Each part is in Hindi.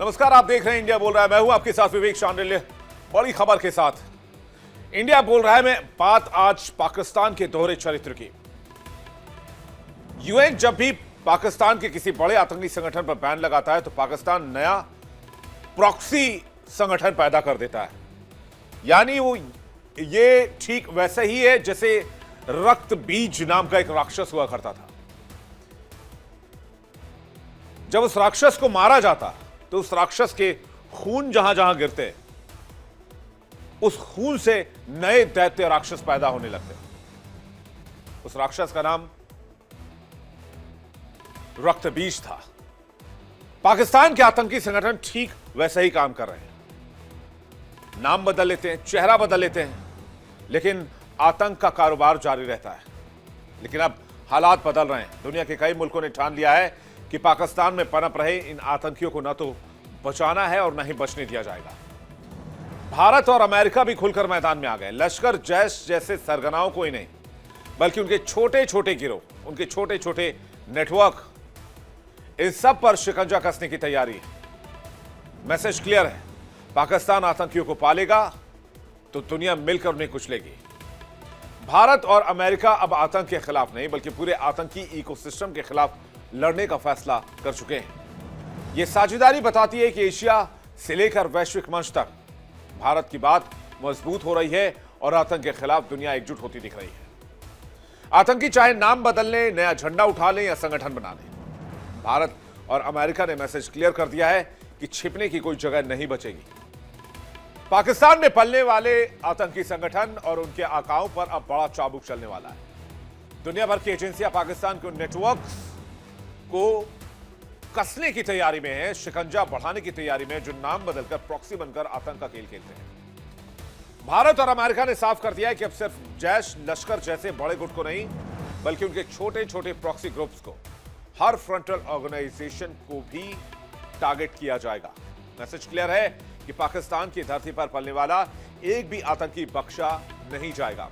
नमस्कार, आप देख रहे हैं इंडिया बोल रहा है। मैं हूं आपके साथ विवेक शांडिल्य। बड़ी खबर के साथ इंडिया बोल रहा है में बात आज पाकिस्तान के दोहरे चरित्र की। यूएन जब भी पाकिस्तान के किसी बड़े आतंकी संगठन पर बैन लगाता है तो पाकिस्तान नया प्रॉक्सी संगठन पैदा कर देता है। यानी वो ये ठीक वैसे ही है जैसे रक्त बीज नाम का एक राक्षस हुआ करता था। जब उस राक्षस को मारा जाता तो उस राक्षस के खून जहां जहां गिरते, उस खून से नए दैत्य राक्षस पैदा होने लगते। उस राक्षस का नाम रक्त बीज था। पाकिस्तान के आतंकी संगठन ठीक वैसे ही काम कर रहे हैं। नाम बदल लेते हैं, चेहरा बदल लेते हैं, लेकिन आतंक का कारोबार जारी रहता है। लेकिन अब हालात बदल रहे हैं। दुनिया के कई मुल्कों ने ठान लिया है कि पाकिस्तान में पनप रहे इन आतंकियों को न तो बचाना है और न ही बचने दिया जाएगा। भारत और अमेरिका भी खुलकर मैदान में आ गए। लश्कर जैश जैसे सरगनाओं को ही नहीं, बल्कि उनके छोटे छोटे गिरोह, उनके छोटे छोटे नेटवर्क, इस सब पर शिकंजा कसने की तैयारी है। मैसेज क्लियर है, पाकिस्तान आतंकियों को पालेगा तो दुनिया मिलकर उन्हें कुचलेगी। भारत और अमेरिका अब आतंक के खिलाफ नहीं बल्कि पूरे आतंकी इकोसिस्टम के खिलाफ लड़ने का फैसला कर चुके हैं। यह साझेदारी बताती है कि एशिया से लेकर वैश्विक मंच तक भारत की बात मजबूत हो रही है और आतंक के खिलाफ दुनिया एकजुट होती दिख रही है। आतंकी चाहे नाम बदल लें, नया झंडा उठा लें या संगठन बना लें, भारत और अमेरिका ने मैसेज क्लियर कर दिया है कि छिपने की कोई जगह नहीं बचेगी। पाकिस्तान में पलने वाले आतंकी संगठन और उनके आकाओं पर अब बड़ा चाबुक चलने वाला है। दुनिया भर की एजेंसियां पाकिस्तान के नेटवर्क को कसने की तैयारी में है, शिकंजा बढ़ाने की तैयारी में, जो नाम बदलकर प्रॉक्सी बनकर आतंक का खेल खेलते हैं। भारत और अमेरिका ने साफ कर दिया है कि अब सिर्फ जैश, लश्कर जैसे बड़े गुट को नहीं, बल्कि उनके छोटे छोटे प्रॉक्सी ग्रुप्स को, हर फ्रंटल ऑर्गेनाइजेशन को भी टारगेट किया जाएगा। मैसेज क्लियर है कि पाकिस्तान की धरती पर पलने वाला एक भी आतंकी बख्शा नहीं जाएगा।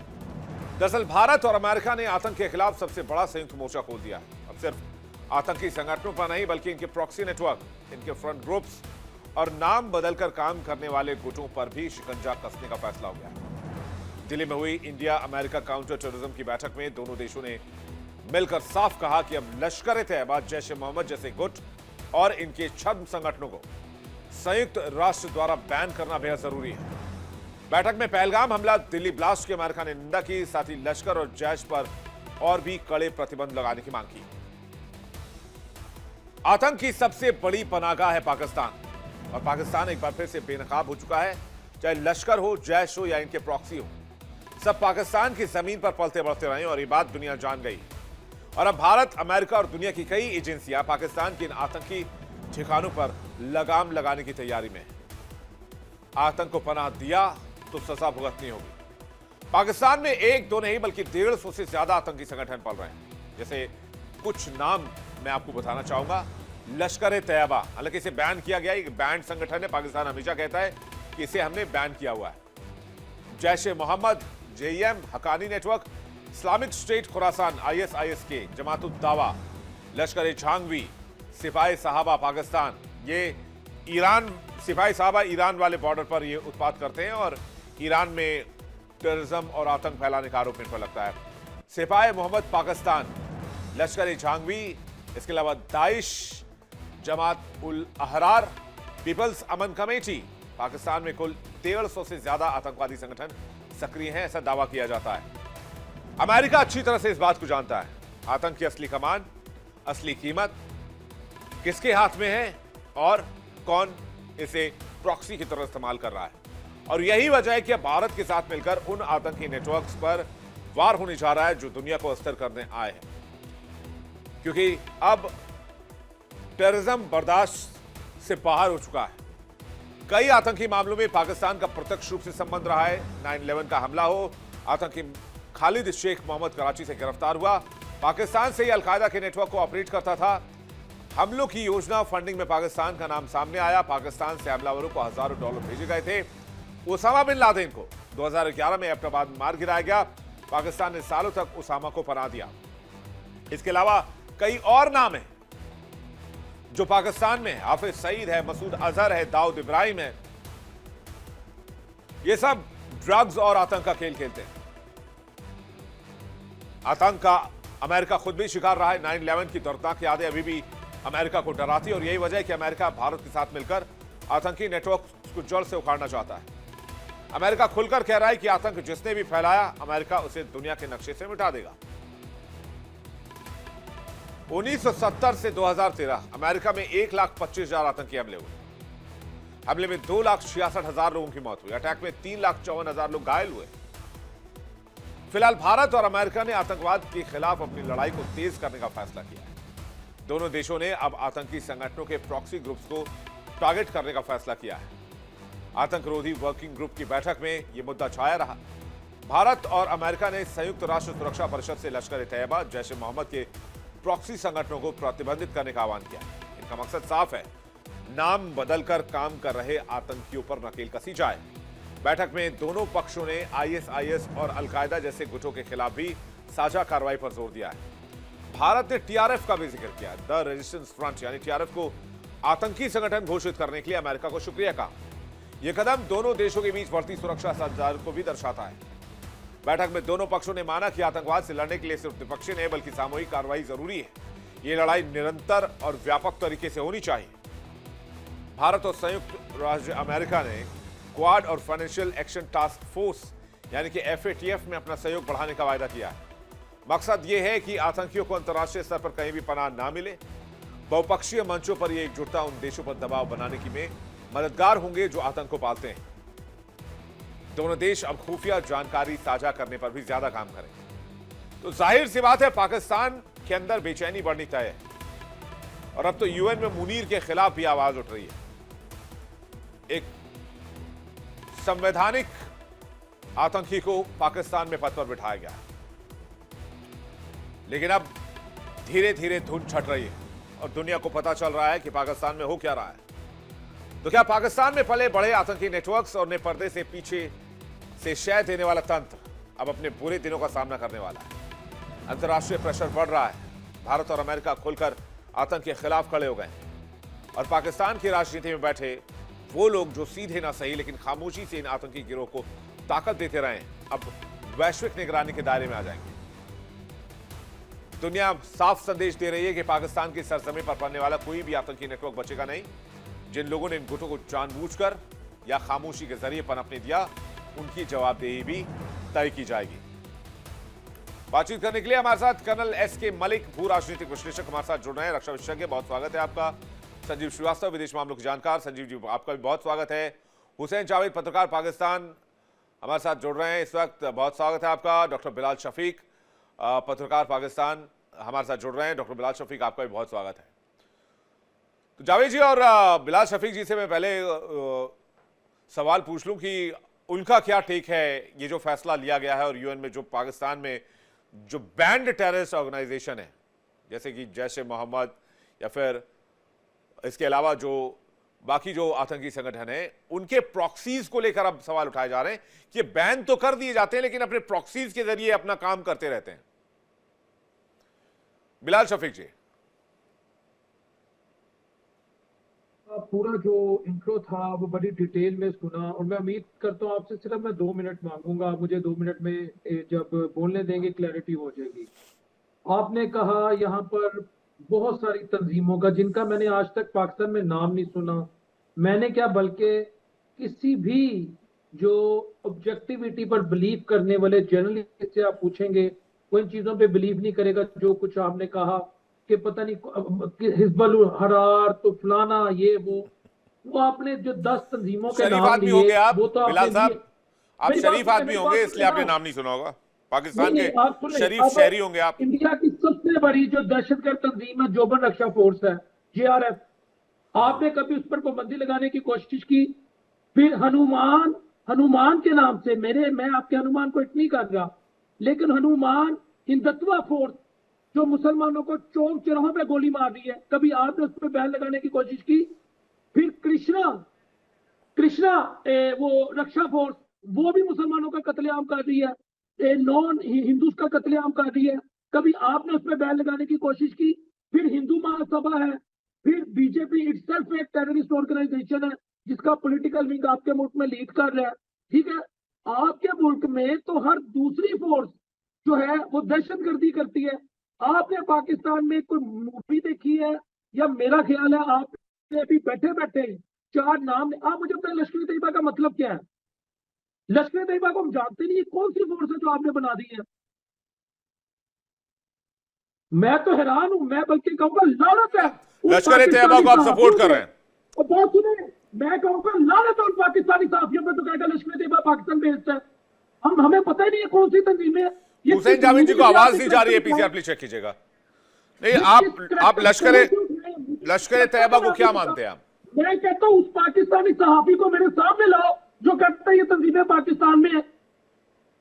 दरअसल भारत और अमेरिका ने आतंक के खिलाफ सबसे बड़ा संयुक्त मोर्चा खोल दिया है। अब सिर्फ आतंकी संगठनों पर नहीं बल्कि इनके प्रॉक्सी नेटवर्क, इनके फ्रंट ग्रुप्स और नाम बदलकर काम करने वाले गुटों पर भी शिकंजा कसने का फैसला हो गया है। दिल्ली में हुई इंडिया अमेरिका काउंटर टेररिज्म की बैठक में दोनों देशों ने मिलकर साफ कहा कि अब लश्कर-ए-तैयबा, जैश-ए-मोहम्मद जैसे गुट और इनके छद्म संगठनों को संयुक्त राष्ट्र द्वारा बैन करना बेहद जरूरी है। बैठक में पहलगाम हमला, दिल्ली ब्लास्ट की अमेरिका ने निंदा की, साथ ही लश्कर और जैश पर और भी कड़े प्रतिबंध लगाने की मांग की। आतंक की सबसे बड़ी पनाहगाह है पाकिस्तान, और पाकिस्तान एक बार फिर से बेनकाब हो चुका है। चाहे लश्कर हो, जैश हो या इनके प्रॉक्सी हो, सब पाकिस्तान की जमीन पर पलते बढ़ते रहे और ये बात दुनिया जान गई। और अब भारत, अमेरिका और दुनिया की कई एजेंसियां पाकिस्तान के इन आतंकी ठिकानों पर लगाम लगाने की तैयारी में। आतंक को पनाह दिया तो सजा भुगतनी होगी। पाकिस्तान में एक दो नहीं बल्कि 150 से ज्यादा आतंकी संगठन पल रहे हैं। जैसे कुछ नाम मैं आपको बताना चाहूंगा। लश्कर-ए-तैयबा, हालांकि इसे बैन किया गया, एक बैंड संगठन है। पाकिस्तान हमेशा कहता है कि इसे हमने बैन किया हुआ है। Jaish-e-Mohammed, JeM, Haqqani network, Islamic State Khorasan, ISIS-K, जमात-उद-दावा, लश्कर-ए-झांगवी, सिपाही साहबा पाकिस्तान, ये ईरान, सिपाही साहबा ईरान वाले बॉर्डर पर ये उत्पात करते हैं और ईरान में टेररिज्म और आतंक फैलाने का आरोप इन पर लगता है। सिपाही मोहम्मद पाकिस्तान, लश्कर-ए-झांगवी, इसके अलावा दाइश, जमात-उल-अहरार, पीपल्स अमन कमेटी। पाकिस्तान में कुल 150 से ज्यादा आतंकवादी संगठन सक्रिय हैं, ऐसा दावा किया जाता है। अमेरिका अच्छी तरह से इस बात को जानता है। आतंक की असली कमान, असली कीमत किसके हाथ में है और कौन इसे प्रॉक्सी की तरह इस्तेमाल कर रहा है। और यही वजह है कि अब भारत के साथ मिलकर उन आतंकी नेटवर्क्स पर वार होने जा रहा है जो दुनिया को अस्थिर करने आए हैं। क्योंकि अब टेररिज्म बर्दाश्त से बाहर हो चुका है। कई आतंकी मामलों में पाकिस्तान का प्रत्यक्ष रूप से संबंध रहा है। 9/11 का हमला हो, आतंकी खालिद शेख मोहम्मद कराची से गिरफ्तार हुआ, पाकिस्तान से ही अलकायदा के नेटवर्क को ऑपरेट करता था। हमलों की योजना, फंडिंग में पाकिस्तान का नाम सामने आया। पाकिस्तान से हमलावरों को हजारों डॉलर भेजे गए थे। उसामा बिन लादेन को 2011 में एबटाबाद में मार गिराया गया। पाकिस्तान ने सालों तक उसामा को पनाह दिया। इसके अलावा कई और नाम हैं जो पाकिस्तान में है, हाफिज सईद है, मसूद अजहर है, दाऊद इब्राहिम है, ये सब ड्रग्स और आतंक का खेल खेलते हैं। आतंक का अमेरिका खुद भी शिकार रहा है। 9/11 की दर्दनाक यादें अभी भी अमेरिका को डराती है और यही वजह है कि अमेरिका भारत के साथ मिलकर आतंकी नेटवर्क को जड़ से उखाड़ना चाहता है। अमेरिका खुलकर कह रहा है कि आतंक जिसने भी फैलाया, अमेरिका उसे दुनिया के नक्शे से मिटा देगा। 1970 से 2013 अमेरिका में 1,25,000 आतंकी हमले हुए। हमले में 2,66,000 लोगों की मौत हुई। अटैक में 3,54,000 लोग घायल हुए। फिलहाल भारत और अमेरिका ने आतंकवाद के खिलाफ अपनी लड़ाई को तेज करने का फैसला किया है। दोनों देशों ने अब आतंकी संगठनों के प्रॉक्सी ग्रुप्स को टारगेट करने का फैसला किया है। आतंकरोधी वर्किंग ग्रुप की बैठक में यह मुद्दा छाया रहा। भारत और अमेरिका ने संयुक्त राष्ट्र सुरक्षा परिषद से लश्कर-ए-तैयबा, जैश-ए-मोहम्मद के प्रॉक्सी संगठनों को प्रतिबंधित करने का आह्वान किया। इनका मकसद साफ है, नाम बदलकर काम कर रहे आतंकियों पर नकेल कसी जाए। बैठक में दोनों पक्षों ने आईएसआईएस और अलकायदा जैसे गुटों के खिलाफ भी साझा कार्रवाई पर जोर दिया है। भारत ने टीआरएफ का भी जिक्र किया। द रेजिस्टेंस फ्रंट यानी टीआरएफ को आतंकी संगठन घोषित करने के लिए अमेरिका को शुक्रिया कहा। यह कदम दोनों देशों के बीच बढ़ती सुरक्षा साझेदारी को भी दर्शाता है। बैठक में दोनों पक्षों ने माना कि आतंकवाद से लड़ने के लिए सिर्फ द्विपक्षीय नहीं बल्कि सामूहिक कार्रवाई जरूरी है। यह लड़ाई निरंतर और व्यापक तरीके से होनी चाहिए। भारत और संयुक्त राज्य अमेरिका ने क्वाड और फाइनेंशियल एक्शन टास्क फोर्स यानी कि एफएटीएफ में अपना सहयोग बढ़ाने का वायदा किया है। मकसद यह है कि आतंकियों को अंतर्राष्ट्रीय स्तर पर कहीं भी पनाह ना मिले। बहुपक्षीय मंचों पर यह एकजुटता उन देशों पर दबाव बनाने की में मददगार होंगे जो आतंक को पालते हैं। दोनों देश अब खुफिया जानकारी साझा करने पर भी ज्यादा काम करें। तो जाहिर सी बात है, पाकिस्तान के अंदर बेचैनी बढ़नी तय है और अब तो यूएन में मुनीर के खिलाफ भी आवाज उठ रही है। एक संवैधानिक आतंकी को पाकिस्तान में पद पर बिठाया गया है, लेकिन अब धीरे धीरे धुन छट रही है और दुनिया को पता चल रहा है कि पाकिस्तान में हो क्या रहा है। तो क्या पाकिस्तान में पले बड़े आतंकी नेटवर्क्स और ने पर्दे से पीछे से शय देने वाला तंत्र अब अपने बुरे दिनों का सामना करने वाला है। अंतर्राष्ट्रीय प्रेशर बढ़ रहा है। भारत और अमेरिका खुलकर आतंक के खिलाफ खड़े हो गए और पाकिस्तान की राजनीति में बैठे वो लोग जो सीधे ना सही लेकिन खामोशी से इन आतंकी गिरोह को ताकत देते रहे, अब वैश्विक निगरानी के दायरे में आ जाएंगे। दुनिया साफ संदेश दे रही है कि पाकिस्तान की सरजमीन पर पड़ने वाला कोई भी आतंकी नेटवर्क बचेगा नहीं। जिन लोगों ने इन गुटों को जानबूझकर या खामोशी के जरिए पनपने दिया, उनकी जवाबदेही भी तय की जाएगी। बातचीत करने के लिए हमारे साथ कर्नल एस.के. मलिक, भू राजनीतिक विश्लेषक, हमारे साथ जुड़ रहे हैं। रक्षा विशेषज्ञ, बहुत स्वागत है आपका। संजीव श्रीवास्तव, विदेश मामलों के जानकार, संजीव जी आपका भी बहुत स्वागत है। हुसैन जावेद, पत्रकार, पाकिस्तान, हमारे साथ जुड़ रहे हैं इस वक्त, बहुत स्वागत है आपका। डॉक्टर बिलाल शफीक, पत्रकार, पाकिस्तान, हमारे साथ जुड़ रहे हैं। डॉक्टर बिलाल शफीक, आपका भी बहुत स्वागत है। तो जावेद जी और बिलाल शफीक जी से मैं पहले सवाल पूछ लूं कि उनका क्या टेक है ये जो फैसला लिया गया है और यूएन में जो पाकिस्तान में जो बैंड टेररिस्ट ऑर्गेनाइजेशन है जैसे कि जैश-ए-मोहम्मद या फिर इसके अलावा जो बाकी जो आतंकी संगठन है, उनके प्रॉक्सीज को लेकर अब सवाल उठाए जा रहे हैं कि बैन तो कर दिए जाते हैं लेकिन अपने प्रॉक्सीज के जरिए अपना काम करते रहते हैं। बिलाल शफीक जी, पूरा जो इंट्रो था वो बड़ी डिटेल में सुना और मैं उम्मीद करता हूँ आपसे सिर्फ मैं 2 मिनट मांगूंगा, मुझे 2 मिनट में जब बोलने देंगे क्लैरिटी हो जाएगी। आपने कहा यहाँ पर बहुत सारी तंजीमों का जिनका मैंने आज तक पाकिस्तान में नाम नहीं सुना। मैंने क्या बल्कि किसी भी जो ऑब्जेक्टिविटी पर बिलीव करने वाले जर्नलिस्ट से आप पूछेंगे वो इन चीजों पे बिलीव नहीं करेगा। जो कुछ आपने कहा कि पता नहीं हिजबुल हरार तो फलाना ये वो आपने जो 10 तंजीमों के नाम लिए वो तो आप शरीफ आदमी होंगे इसलिए आपने नाम नहीं सुना होगा। पाकिस्तान के शरीफ शहरी होंगे आप। इंडिया की सबसे बड़ी जो दहशतगर्द तंजीम है जोबन रक्षा फोर्स है, जेआरएफ, आपने कभी उस पर पाबंदी लगाने की कोशिश की? फिर हनुमान के नाम से मैं आपके हनुमान को इतनी कर रहा, लेकिन हनुमान हिंदुत्व फोर्स जो मुसलमानों को चौक चौराहों पे गोली मार रही है, कभी आपने उस पर बैन लगाने की कोशिश की? फिर कृष्णा वो रक्षा फोर्स वो भी मुसलमानों का कत्लेआम कर रही है, नॉन हिंदूज का कत्लेआम कर रही है, कभी आपने उस पर बैन लगाने की कोशिश की? फिर हिंदू महासभा है, फिर बीजेपी इटसेल्फ एक टेररिस्ट ऑर्गेनाइजेशन है जिसका पॉलिटिकल विंग आपके मुल्क में लीड कर रहा है, ठीक है। आपके मुल्क में तो हर दूसरी फोर्स जो है वो दहशतगर्दी करती है। आपने पाकिस्तान में कोई मूवी देखी है, या मेरा ख्याल है आपने अभी बैठे बैठे 4 नाम, आप मुझे बताएं लश्कर तैयबा का मतलब क्या है? लश्कर तैयबा को हम जानते नहीं, कौन सी फोर्स है जो आपने बना दी है? मैं तो हैरान हूं, मैं बल्कि कहूंगा लानत है उन लश्कर तैयबा को आप सपोर्ट कर रहे हैं? और बहुत सुने, मैं कहूंगा लानत है उन पाकिस्तानी साथियों पे तो कहेगा लश्कर तैयबा पाकिस्तान बेस्ड है। हमें पता ही नहीं है कौन सी तंजीम है। हुसैन जावेद जी को आवाज नहीं जा रही है, पीसीआर प्लीज चेक कीजिएगा। नहीं, आप लश्कर तैयबा को क्या मानते हैं आप? मैं कहता हूं उस पाकिस्तानी सहाफी को मेरे सामने लाओ जो कहता है ये तंजीमें पाकिस्तान में है।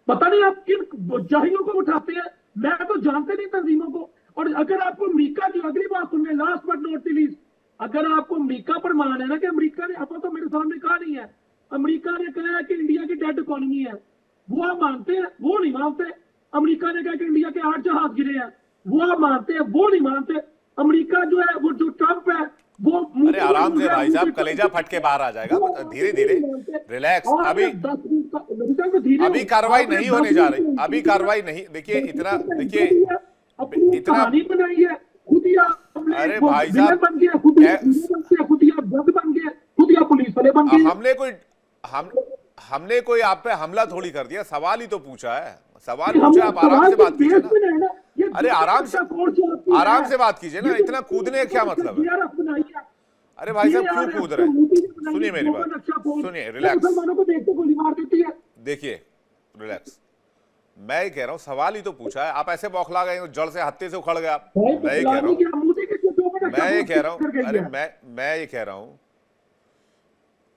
पता नहीं आप किन जाहिलों को उठाते हैं, मैं तो जानते नहीं तंजीमों को। और अगर आपको अमेरिका की अगली बात सुनने, लास्ट बट नॉट लीस्ट, अगर आपको अमेरिका पर मान है ना कि अमेरिका ने, आपको तो मेरे सामने कहा नहीं है, अमेरिका ने कहा है कि इंडिया की डेड इकोनॉमी है, वो आप मानते हैं? वो नहीं मानते। अमेरिका ने कहा कि इंडिया के 8 जहाज गिरे हैं, वो आप मानते हैं? वो नहीं मानते। अमेरिका जो है, वो जो ट्रंप है वो, अरे आराम से भाई साहब, कलेजा फट के बाहर आ जाएगा, धीरे धीरे रिलैक्स। अभी कार्रवाई नहीं होने जा रही, अभी कार्रवाई नहीं, देखिए इतना बनाई है खुद ही। अरे भाई साहब बन गया खुद ही, जज बन गए खुद ही, पुलिस वाले बन गए। हमने कोई आप पे हमला थोड़ी कर दिया, सवाल ही तो पूछा है, सवाल पूछा, आप आराम से बात कीजिए ना। अरे आराम से बात कीजिए ना, इतना कूदने का क्या मतलब है? अरे भाई साहब क्यों कूद रहे हैं? सुनिए मेरी बात, सुनिए, रिलैक्स। देखिए रिलैक्स, मैं ये कह रहा हूं, सवाल ही तो पूछा है, आप ऐसे बौखला गए, जड़ से हत्थे से उखड़ गए आप। मैं ये कह रहा हूं, अरे मैं ये कह रहा हूं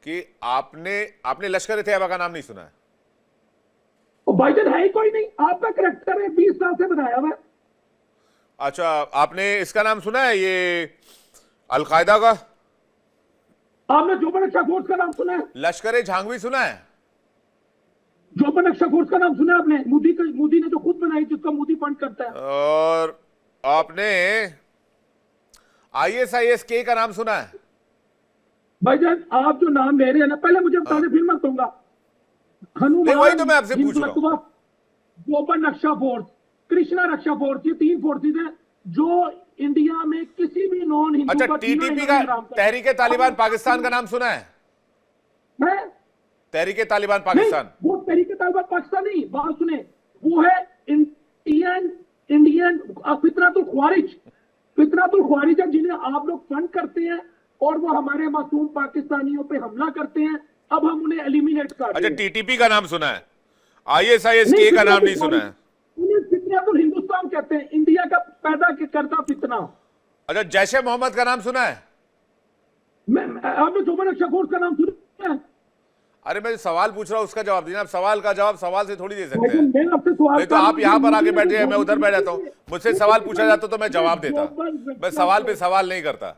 कि आपने लश्कर तैयबा का नाम नहीं सुना है? भाईजान है ही कोई नहीं, आपका करैक्टर है 20 साल से बनाया हुआ। अच्छा, आपने इसका नाम सुना है, ये अलकायदा का? आपने जोबन अख्शा फोर्स का नाम सुना है? लश्कर झांगवी सुना है? जोबन अख्शा फोर्स का नाम सुना है आपने? मोदी ने जो खुद बनाई, जिसका मोदी फंड करता है। और आपने ISIS-K का नाम सुना है? भाईजान आप जो नाम ले रहे हैं ना, पहले मुझे बता दें, फिर मैं कहूंगा। नहीं, वही तो मैं आपसे पूछ रहा हूं। जोबन रक्षा फोर्स, कृष्णा रक्षा फोर्स, ये 3 फोर्सेज हैं जो इंडिया में किसी भी नॉन हिंदू। अच्छा, TTP का, तहरीके तालिबान पाकिस्तान का नाम सुना है? तहरीके तालिबान पाकिस्तान, वो तहरीके तालिबान पाकिस्तान नहीं, बात सुने, वो है इंडियन फितरतुल ख्वारिज है, जिन्हें आप लोग फंड करते हैं और वो हमारे मासूम पाकिस्तानियों पे हमला करते हैं। अब हम उन्हें एलिमिनेट कर रहे हैं। अच्छा, TTP का नाम सुना है, ISIS-K का नाम नहीं सुना है? उन्हें फितरतुल हिंदुस्तान कहते हैं, इंडिया का पैदा करता फितना। अच्छा, जैश ए मोहम्मद का नाम सुना है? आपने जोबन अख्शा फोर्स का नाम सुना है? अरे मैं सवाल पूछ रहा हूं, उसका जवाब दीजिए। आप सवाल का जवाब सवाल से थोड़ी दे सकते हैं। नहीं तो आप यहाँ पर आके बैठ जाए, मैं उधर बैठ जाता हूँ, मुझसे सवाल पूछा जाता तो मैं जवाब देता, मैं सवाल पे सवाल नहीं करता।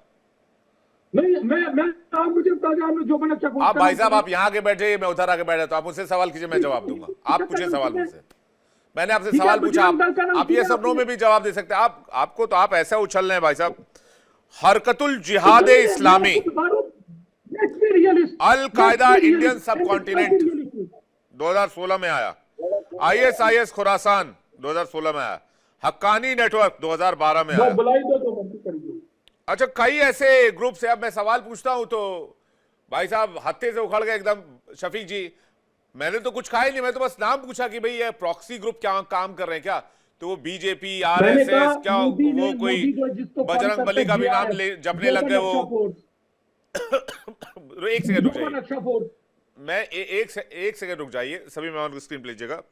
आप मुझे बता दें, आपने जोबन अख्शा फोर्स, आप भाई साहब आप यहाँ आके बैठ जाइए, मैं उधर आके बैठ जाता हूँ, आप मुझसे सवाल कीजिए, मैं जवाब दूंगा। आप पूछे सवाल मुझसे, मैंने आपसे सवाल पूछा, आप ये सब नो में भी जवाब दे सकते हैं। आपको तो आप ऐसा उछल रहे हैं भाई साहब। हरकतुल जिहाद इस्लामी, अल कायदा इंडियन सब कॉन्टिनेंट 2016 में आया, ISIS खुरासान 2016 में आया, हक्कानी नेटवर्क 2012 में आया। अच्छा, कई ऐसे ग्रुप से, अब मैं सवाल पूछता हूं तो भाई साहब हत्थे से उखड़ गए एकदम। शफीक जी, मैंने तो कुछ कहा ही नहीं, मैं तो बस नाम पूछा कि भाई ये प्रॉक्सी ग्रुप क्या काम कर रहे हैं क्या? तो वो BJP RSS क्या, वो कोई बजरंग बली का भी नाम जपने लग गए वो। एक सेकंड रुक जाइए, मैं एक सेकंड रुक जाइए, सभी मेहमान को स्क्रीन पे लीजिएगा।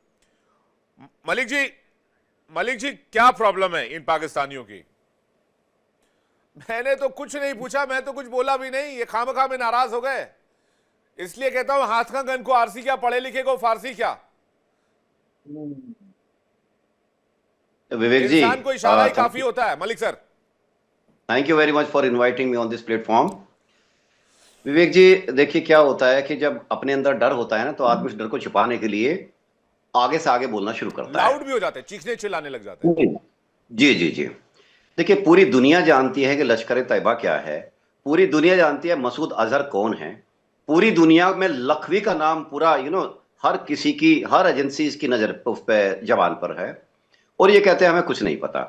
मलिक जी क्या प्रॉब्लम है इन पाकिस्तानियों की? मैंने तो कुछ नहीं पूछा, मैं तो कुछ बोला भी नहीं, ये खामखा में नाराज हो गए। इसलिए कहता हूं, हाथ का गन को आरसी क्या, पढ़े लिखे को फारसी क्या। विवेक जी, इंसान को इशारा ही काफी होता है। Malik sir, thank you very much for inviting me on this platform. Vivek ji, देखिए क्या होता है कि जब अपने अंदर डर होता है ना, तो आदमी उस डर को छिपाने के लिए आगे से आगे बोलना शुरू करता है, लाउड भी हो जाते हैं, चीखने चिल्लाने लग जाते हैं। जी जी जी। देखिए, पूरी दुनिया जानती है कि लश्कर तैयबा क्या है। पूरी दुनिया जानती है मसूद अजहर कौन है। पूरी दुनिया में लखवी का नाम पूरा हर किसी की, हर एजेंसी की नजर उस पे जवान पर है। और ये कहते हैं हमें कुछ नहीं पता।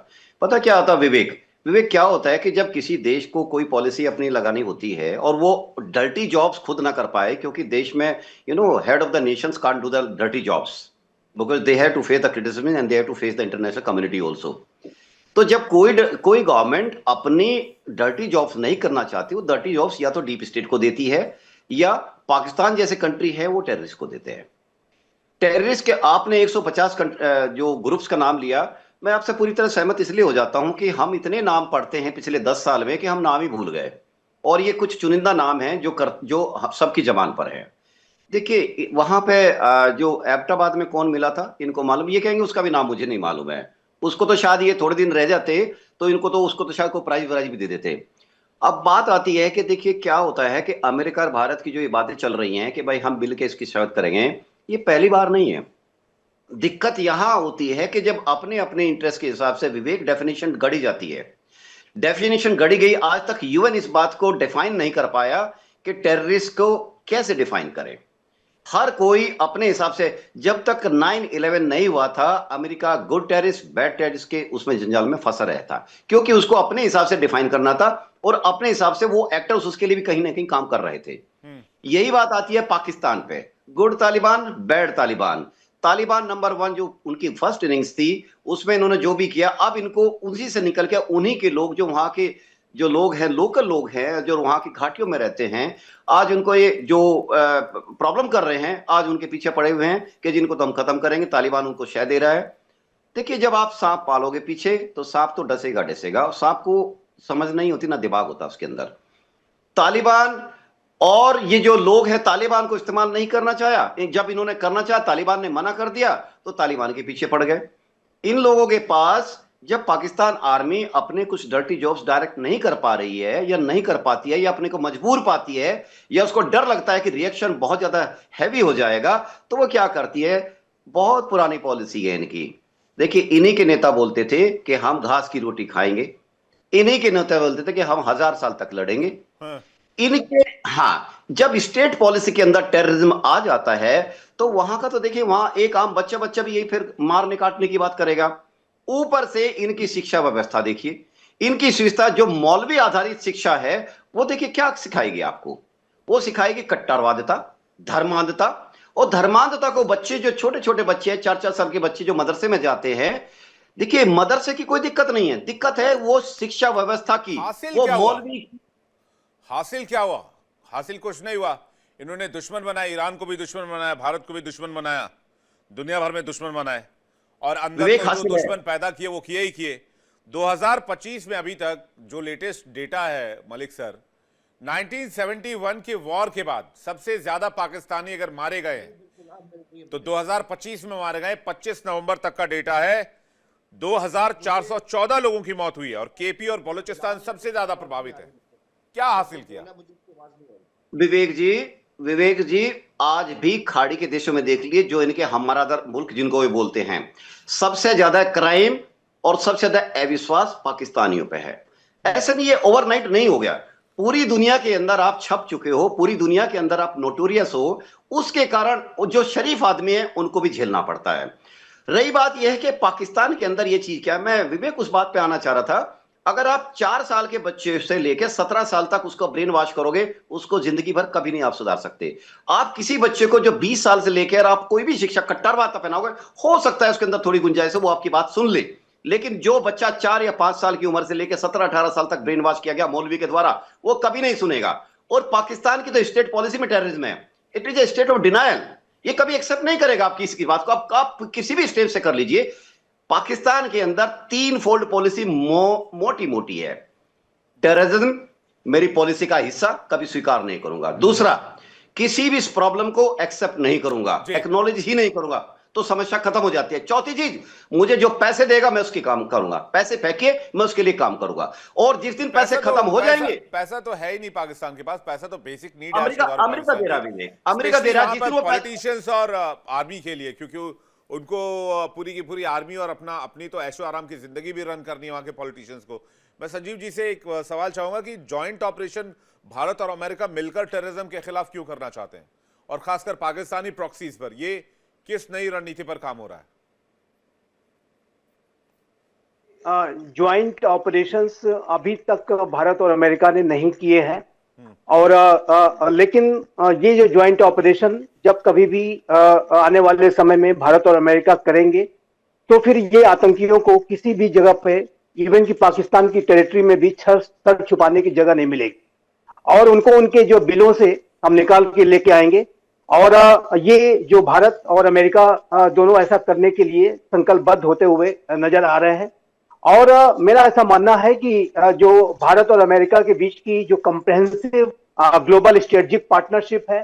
पता क्या होता विवेक? विवेक क्या होता है कि जब किसी देश को कोई पॉलिसी अपनी लगानी होती है और वो डर्टी जॉब्स खुद ना कर पाए, क्योंकि देश में head of the nations can't do the dirty jobs because they have to face the criticism and they have to face the international community also. तो जब कोई गवर्नमेंट अपनी डर्टी जॉब्स नहीं करना चाहती, वो डर्टी जॉब्स या तो डीप स्टेट को देती है या पाकिस्तान जैसे कंट्री है वो टेररिस्ट को देते हैं। टेररिस्ट के आपने 150 जो ग्रुप्स का नाम लिया, मैं आपसे पूरी तरह सहमत इसलिए हो जाता हूं कि हम इतने नाम पढ़ते हैं पिछले 10 साल में कि हम नाम ही भूल गए। और ये कुछ चुनिंदा नाम हैं जो सबकी जबान पर है। देखिए, वहां पे जो एबटाबाद में कौन मिला था इनको मालूम, ये कहेंगे उसका भी नाम मुझे नहीं मालूम है। उसको तो शायद ये थोड़े दिन रह जाते तो उसको तो शायद कोई प्राइज वराइज भी दे देते। अब बात आती है कि देखिए क्या होता है कि अमेरिका और भारत की जो ये बातें चल रही हैं कि भाई हम बिल के इसकी शर्त करेंगे, ये पहली बार नहीं है। दिक्कत यहां होती है कि जब अपने अपने इंटरेस्ट के हिसाब से विवेक डेफिनेशन गढ़ी जाती है। डेफिनेशन गढ़ी गई, आज तक यूएन इस बात को डिफाइन नहीं कर पाया कि टेररिस्ट को कैसे डिफाइन करे। हर कोई अपने हिसाब से, जब तक 9/11 नहीं हुआ था America good terrorist bad terrorist के उसमें जंजाल में फंसा रहता, क्योंकि उसको अपने हिसाब से डिफाइन करना था और अपने हिसाब से वो एक्टर्स उसके लिए भी कहीं ना कहीं काम कर रहे थे। यही बात आती है पाकिस्तान पे, good Taliban bad Taliban. Taliban number 1 जो उनकी फर्स्ट इनिंग्स थी उसमें इन्होंने जो भी किया, अब इनको उसी से निकल के उन्हीं के लोग जो वहां के जो लोग हैं, लोकल लोग हैं जो वहां की घाटियों में रहते हैं, आज उनको ये जो प्रॉब्लम कर रहे हैं, आज उनके पीछे पड़े हुए हैं कि जिनको तो हम खत्म करेंगे। तालिबान उनको शह दे रहा है। देखिए, जब आप सांप पालोगे पीछे तो सांप तो डसेगा डसेगा, सांप को समझ नहीं होती, ना दिमाग होता उसके अंदर। तालिबान और ये जो लोग हैं तालिबान को इस्तेमाल नहीं करना चाहा, जब इन्होंने करना चाहा तालिबान ने मना कर दिया तो तालिबान के पीछे पड़ गए। इन लोगों के पास जब पाकिस्तान आर्मी अपने कुछ डर्टी जॉब्स डायरेक्ट नहीं कर पा रही है या नहीं कर पाती है या अपने को मजबूर पाती है या उसको डर लगता है कि रिएक्शन बहुत ज्यादा हैवी हो जाएगा, तो वो क्या करती है, बहुत पुरानी पॉलिसी है इनकी। देखिए, इन्हीं के नेता बोलते थे कि हम घास की रोटी खाएंगे, इन्हीं के नेता बोलते थे कि हम 1000 साल तक लड़ेंगे। इनके जब स्टेट पॉलिसी के अंदर टेररिज्म आ जाता है तो वहां का तो देखिए, वहां एक आम बच्चा भी यही फिर मारने काटने की बात करेगा। ऊपर से इनकी शिक्षा व्यवस्था देखिए, इनकी शिक्षा जो मौलवी आधारित शिक्षा है वो देखिए क्या सिखाएगी आपको। वो सिखाएगी कट्टरवादिता, धर्मांधता। और धर्मांधता को बच्चे, जो छोटे छोटे बच्चे हैं, 4-4 साल के बच्चे जो मदरसे में जाते हैं, देखिए मदरसे की कोई दिक्कत नहीं है, दिक्कत है वो शिक्षा व्यवस्था की। वो मौलवी हासिल क्या हुआ? हासिल कुछ नहीं हुआ। इन्होंने दुश्मन बनाया, ईरान को भी दुश्मन बनाया, भारत को भी दुश्मन बनाया, दुनिया भर में दुश्मन बनाए और अंदर तो जो दुश्मन पैदा किए वो किए ही किए। 2025 में अभी तक जो लेटेस्ट डेटा है मलिक सर, 1971 के वॉर के बाद सबसे ज्यादा पाकिस्तानी अगर मारे गए तो 2025 में मारे गए 25 नवंबर तक का डेटा है 2414 लोगों की मौत हुई है और केपी और बलूचिस्तान सबसे ज्यादा प्रभावित है। क्या हासिल किया? विवेक जी आज भी खाड़ी के देशों में देख लिए, जो इनके हमरादर मुल्क जिनको वे बोलते हैं, सबसे ज्यादा क्राइम और सबसे ज्यादा अविश्वास पाकिस्तानियों पे है। ऐसा नहीं, ये ओवरनाइट नहीं हो गया। पूरी दुनिया के अंदर आप छप चुके हो, पूरी दुनिया के अंदर आप नोटोरियस हो, उसके कारण जो शरीफ आदमी है उनको भी झेलना पड़ता है। रही बात यह है कि पाकिस्तान के अंदर यह चीज क्या, मैं विवेक उस बात पे आना चाह रहा था, अगर आप 4 साल के बच्चे से लेकर 17 साल तक उसको ब्रेन वॉश करोगे, उसको जिंदगी भर कभी नहीं आप सुधार सकते। आप किसी बच्चे को जो 20 साल से लेकर आप कोई भी शिक्षा कट्टरवाद पहनाओगे, हो सकता है उसके अंदर थोड़ी गुंजाइश है, वो आपकी बात सुन ले। लेकिन जो बच्चा 4 या 5 साल की उम्र से लेकर 17-18 साल तक ब्रेन वॉश किया गया मौलवी के द्वारा, वो कभी नहीं सुनेगा। और पाकिस्तान की तो स्टेट पॉलिसी में टेररिज्म है, it is a state of denial. ये कभी एक्सेप्ट नहीं करेगा आपकी इसकी बात को। आप किसी भी स्टेट से कर लीजिए, पाकिस्तान के अंदर 3 फोल्ड पॉलिसी मोटी मोटी है। टेररिज्म मेरी पॉलिसी का हिस्सा, कभी स्वीकार नहीं करूंगा। दूसरा, किसी भी इस प्रॉब्लम को एक्सेप्ट नहीं करूंगा, एक्नॉलेज ही नहीं करूंगा, तो समस्या खत्म हो जाती है। चौथी चीज, मुझे जो पैसे देगा मैं उसकी काम करूंगा, पैसे फेंकिए मैं उसके लिए काम करूंगा। और जिस दिन पैसे खत्म हो जाएंगे, पैसा तो है ही नहीं पाकिस्तान के पास, पैसा तो बेसिक नीड है। अमेरिका दे रहा है, अमेरिका दे रहा है पॉलिटिशियंस और आर्मी के लिए, क्योंकि उनको पूरी की पूरी आर्मी और अपनी तो ऐशो आराम की जिंदगी भी रन करनी है वहां के पॉलिटिशियंस को। मैं संजीव जी से एक सवाल चाहूंगा कि जॉइंट ऑपरेशन भारत और अमेरिका मिलकर टेररिज्म के खिलाफ क्यों करना चाहते हैं, और खासकर पाकिस्तानी प्रॉक्सीज पर ये किस नई रणनीति पर काम हो रहा है? ज्वाइंट ऑपरेशंस अभी तक भारत और अमेरिका ने नहीं किए हैं, और लेकिन ये जो ज्वाइंट ऑपरेशन जब कभी भी आने वाले समय में भारत और अमेरिका करेंगे, तो फिर ये आतंकियों को किसी भी जगह पे, इवन कि पाकिस्तान की टेरिटरी में भी सर छुपाने की जगह नहीं मिलेगी, और उनको उनके जो बिलों से हम निकाल के लेके आएंगे। और ये जो भारत और अमेरिका दोनों ऐसा करने के लिए संकल्पबद्ध होते हुए नजर आ रहे हैं। और मेरा ऐसा मानना है कि जो भारत और अमेरिका के बीच की जो कंप्रेहेंसिव ग्लोबल स्ट्रेटेजिक पार्टनरशिप है,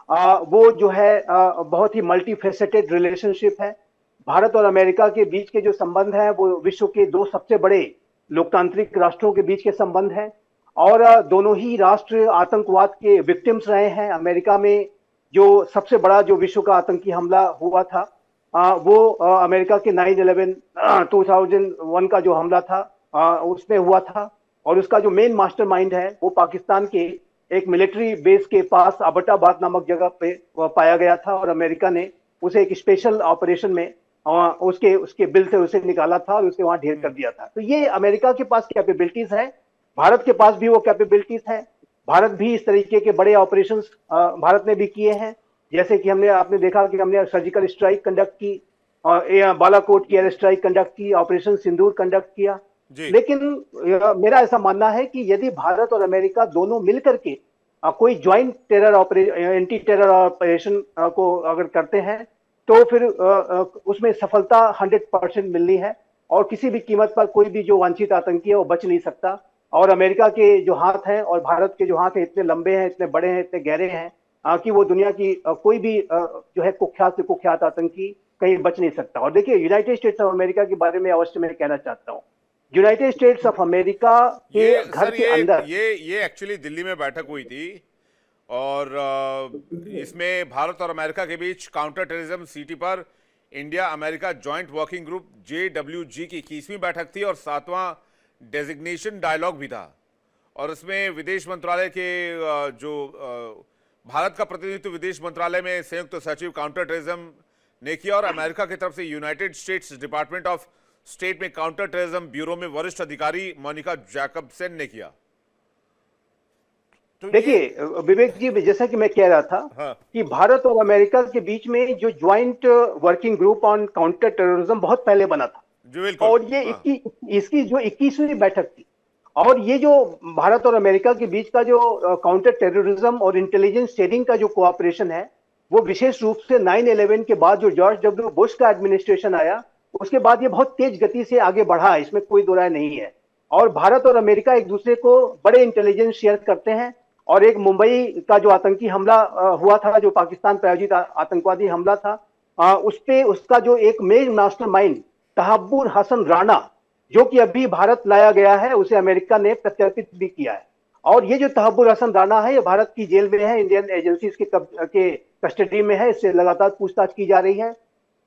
वो जो है बहुत ही मल्टीफेसेटेड रिलेशनशिप है। भारत और अमेरिका के बीच के जो संबंध है वो विश्व के दो सबसे बड़े लोकतांत्रिक राष्ट्रों के बीच के संबंध हैं, और दोनों ही राष्ट्र आतंकवाद के विक्टिम्स रहे हैं। अमेरिका में जो सबसे बड़ा जो विश्व का आतंकी हमला हुआ था, वो अमेरिका के 9/11 2001 का जो हमला था उसमें हुआ था, और उसका जो मेन मास्टरमाइंड है वो पाकिस्तान के एक मिलिट्री बेस के पास अबटाबाद नामक जगह पे पाया गया था, और अमेरिका ने उसे एक स्पेशल ऑपरेशन में उसके बिल से उसे निकाला था और उसे वहां ढेर कर दिया था। तो ये अमेरिका के पास कैपेबिलिटीज है, भारत के पास भी वो कैपेबिलिटीज है। भारत भी इस तरीके के बड़े ऑपरेशंस भारत ने भी किए हैं, जैसे कि आपने देखा कि हमने सर्जिकल स्ट्राइक कंडक्ट की, बालाकोट की एयर स्ट्राइक कंडक्ट की, ऑपरेशन सिंदूर कंडक्ट किया। लेकिन मेरा ऐसा मानना है कि यदि भारत और अमेरिका दोनों मिलकर के कोई joint terror operation, anti terror operation को अगर करते हैं, तो फिर उसमें सफलता 100% मिलनी है, और किसी भी कीमत पर कोई भी जो वांछित आतंकी है वो बच नहीं सकता। और अमेरिका के जो हाथ हैं और भारत के जो हाथ हैं इतने लंबे हैं, इतने बड़े हैं, इतने गहरे हैं कि वो दुनिया की कोई भी जो है कुख्यात से कुख्यात आतंकी कहीं बच नहीं सकता। और देखिए, यूनाइटेड स्टेट्स ऑफ अमेरिका के बारे में अवश्य मैं कहना चाहता हूँ। यूनाइटेड स्टेट्स ऑफ अमेरिका के घर के अंदर ये एक्चुअली दिल्ली में बैठक हुई थी, और इसमें भारत और अमेरिका के बीच काउंटर टेररिज्म सीटी पर India America joint working group JWG की 21वीं बैठक थी, और 7वां डेजिग्नेशन डायलॉग भी था। और इसमें विदेश मंत्रालय के जो भारत का प्रतिनिधित्व विदेश मंत्रालय में संयुक्त सचिव काउंटर टेररिज्म ने किया, और अमेरिका की तरफ से United states department of state में काउंटर टेररिज्म ब्यूरो में वरिष्ठ अधिकारी मोनिका जैकबसन ने किया। तो देखिए विवेक जी, जैसा कि मैं कह रहा था कि भारत और अमेरिका के बीच में जो joint working group on counter terrorism बहुत पहले बना था, और ये इसकी जो 21वीं बैठक थी, और ये जो भारत और अमेरिका के बीच का जो काउंटर टेररिज्म और इंटेलिजेंस शेयरिंग का जो कोऑपरेशन है, वो विशेष रूप से 9/11 के बाद जो जॉर्ज डब्ल्यू बुश का एडमिनिस्ट्रेशन आया, उसके बाद ये बहुत तेज गति से आगे बढ़ा है, इसमें कोई दो राय नहीं है। और भारत और अमेरिका एक दूसरे को बड़े इंटेलिजेंस शेयर करते हैं, और एक मुंबई का जो आतंकी हमला हुआ था, जो पाकिस्तान प्रायोजित आतंकवादी हमला था, उसका जो एक मेन मास्टरमाइंड तहब्बुर हसन राणा, जो कि अभी भारत लाया गया है, उसे अमेरिका ने प्रत्यर्पित भी किया है। और ये जो तहब्बुर हसन राणा है, ये भारत की जेल में है, इंडियन एजेंसीज के कस्टडी में है, इससे लगातार पूछताछ की जा रही है।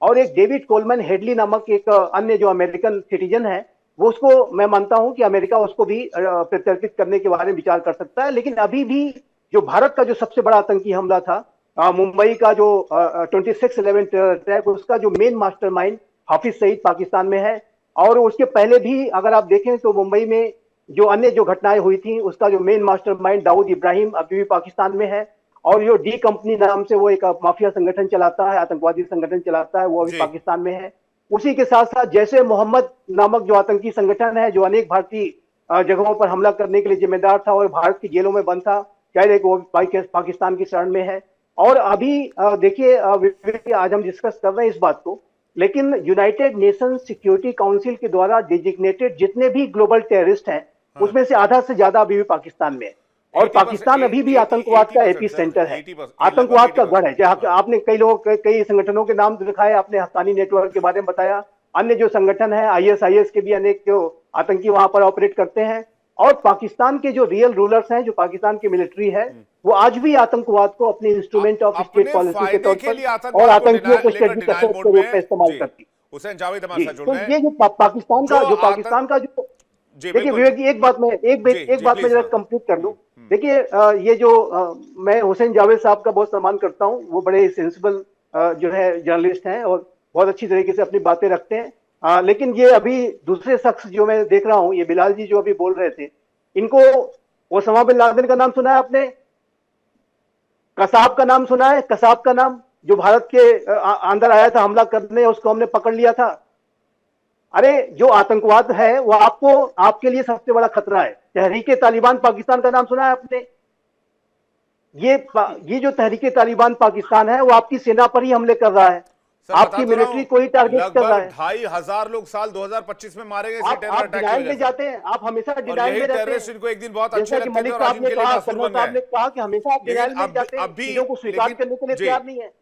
और एक डेविड कोलमैन हेडली नामक एक अन्य जो अमेरिकन सिटीजन है, वो उसको मैं मानता हूं कि अमेरिका उसको भी प्रत्यर्पित करने के बारे में विचार कर सकता है। लेकिन अभी भी जो भारत का जो सबसे बड़ा आतंकी हमला था, मुंबई का जो 26/11 टेरर अटैक, उसका जो मेन मास्टरमाइंड हाफिज सईद पाकिस्तान में है। और उसके पहले भी अगर आप देखें तो मुंबई में जो अन्य जो घटनाएं हुई थी, उसका जो मेन मास्टरमाइंड दाऊद इब्राहिम अभी भी पाकिस्तान में है, और जो डी कंपनी नाम से वो एक माफिया संगठन चलाता है, आतंकवादी संगठन चलाता है, वो अभी पाकिस्तान में है। उसी के साथ साथ जैसे मोहम्मद नामक जो आतंकी संगठन है, जो अनेक भारतीय जगहों पर हमला करने के लिए जिम्मेदार था और भारत की जेलों में बंद था, शायद वो पाकिस्तान की शरण में है। और अभी देखिए, आज हम डिस्कस कर रहे हैं इस बात को, लेकिन यूनाइटेड नेशन सिक्योरिटी काउंसिल के द्वारा डिजिग्नेटेड जितने भी ग्लोबल टेररिस्ट हैं, उसमें से आधा से ज्यादा अभी भी पाकिस्तान में है। और पाकिस्तान अभी भी आतंकवाद का एपी सेंटर है, आतंकवाद का गढ़ है। जहाँ आपने कई संगठनों के नाम दिखाए, आपने हक्कानी नेटवर्क के बारे में बताया, अन्य जो संगठन है ISIS के भी अनेक जो आतंकी वहां पर ऑपरेट करते हैं। और पाकिस्तान के जो रियल रूलर्स हैं, जो पाकिस्तान की मिलिट्री है, वो आज भी आतंकवाद को अपनी इंस्ट्रूमेंट ऑफ स्टेट पॉलिसी के तौर पर और आतंकियों को स्ट्रेटेजिक एसेट के रूप में इस्तेमाल करती है। हुसैन जावेद हमारे साथ जुड़ तो रहे हैं। ये जो पाकिस्तान का जो जी, देखिए बिल्कुल। विवेक जी, एक बात मैं प्लीज जरा सर। कंप्लीट कर लूं। देखिए ये जो मैं हुसैन जावेद साहब का बहुत सम्मान करता हूं, वो बड़े सेंसिबल जो है जर्नलिस्ट हैं और बहुत अच्छी तरीके से अपनी बातें रखते हैं। लेकिन ये अभी दूसरे शख्स जो मैं देख रहा हूं, ये बिलाल जी जो अभी बोल रहे थे, इनको ओसामा बिन लादेन का नाम सुना है आपने? कसाब का नाम सुना है? कसाब का नाम, जो भारत के अंदर आया था हमला करने, उसको हमने पकड़ लिया था। अरे जो आतंकवाद है वो आपको, आपके लिए सबसे बड़ा खतरा है। तहरीके तालिबान पाकिस्तान का नाम सुना है आपने? ये जो तहरीके तालिबान पाकिस्तान है वो आपकी सेना पर ही हमले कर रहा है, सर बता आपकी तो रहा मिलिट्री हूं, को ही टारगेट कर रहा लगभग है। 2,500 लोग साल 2025 में मारे गए इसी टेरर आप अटैक की डिनाइल वजह में से। जाते हैं, आप हमेशा और डिनाइल यही में रहते टेररिस्ट हैं। इनको एक दिन बहुत अच्छे जैसा कि लगते थे मलिक और आज साहब ने उनके लिए कहा, नासूर कर्नल बन साहब गए। ने कहा कि हमेशा आप लेकिन डिनाइल में जाते हैं, अब भी, चीजों को स्वीकार करने के लिए जी, तैयार नहीं है,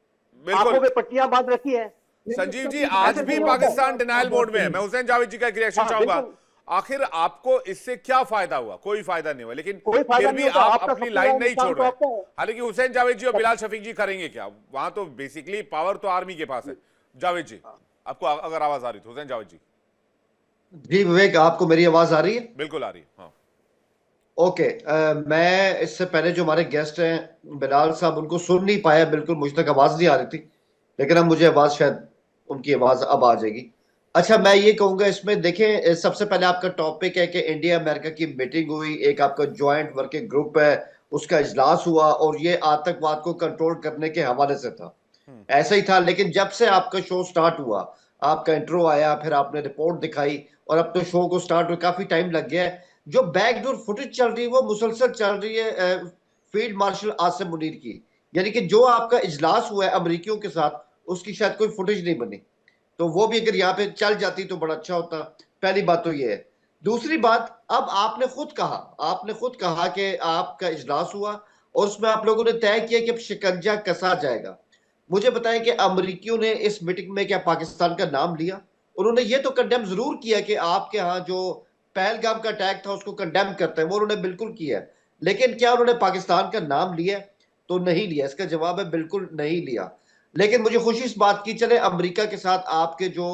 बिल्कुल आंखों में पट्टियां बांध रखी है। संजीव जी, ऐसे आज ऐसे भी नहीं होता है। पाकिस्तान डिनायल मोड में है। मैं हुसैन जावेद जी का एक रिएक्शन हाँ चाहूंगा। बिल्कुल, आखिर आपको इससे क्या फायदा हुआ? कोई फायदा नहीं हुआ, लेकिन कोई फायदा फिर नहीं भी होता, आप आपका अपनी सबसे लाइन बड़ा नहीं नुकसान छोड़ तो रहे। आपका है। हालांकि हुसैन जावेद जी और बिलाल शफीक जी करेंगे क्या? वहां तो बेसिकली पावर तो आर्मी के पास है। जावेद जी, आपको अगर आवाज आ रही तो हुसैन जावेद जी। जी विवेक, आपको मेरी आवाज आ रही है? बिल्कुल आ रही है, हाँ। ओके। मैं इससे पहले जो हमारे गेस्ट हैं बिलाल साहब, उनको सुन नहीं पाया, बिल्कुल मुझ तक आवाज नहीं आ रही थी, लेकिन अब मुझे आवाज, शायद उनकी आवाज अब आ जाएगी। अच्छा, मैं ये कहूंगा इसमें, देखें, सबसे पहले आपका टॉपिक है कि इंडिया अमेरिका की मीटिंग हुई, एक आपका ज्वाइंट वर्किंग ग्रुप है, उसका इजलास हुआ और ये आतंकवाद को कंट्रोल करने के हवाले से था। ऐसा ही था, लेकिन जब से आपका शो स्टार्ट हुआ, आपका इंट्रो आया, फिर आपने रिपोर्ट दिखाई और अब तो शो को स्टार्ट हुए काफी टाइम लग गया है। जो बैकडोर फुटेज चल रही है वो मुसलसल चल रही है फील्ड मार्शल आसिम मुनीर की, यानी कि जो आपका इजलास हुआ है अमरीकियों के साथ, उसकी शायद कोई फुटेज नहीं बनी, तो वो भी अगर यहाँ पे चल जाती तो बड़ा अच्छा होता। पहली बात तो ये है। दूसरी बात, अब आपने खुद कहा कि आपका इजलास हुआ और उसमें आप लोगों ने तय किया कि अब शिकंजा कसा जाएगा। मुझे बताएं कि अमरीकियों ने इस मीटिंग में क्या पाकिस्तान का नाम लिया? उन्होंने ये तो कंडेम जरूर किया कि आपके यहाँ जो पहलगाम का अटैक था उसको कंडेम करते हैं, वो उन्होंने बिल्कुल किया, लेकिन क्या उन्होंने पाकिस्तान का नाम लिया? तो नहीं लिया। इसका जवाब है बिल्कुल नहीं लिया। लेकिन मुझे खुशी इस बात की, चले अमेरिका के साथ आपके जो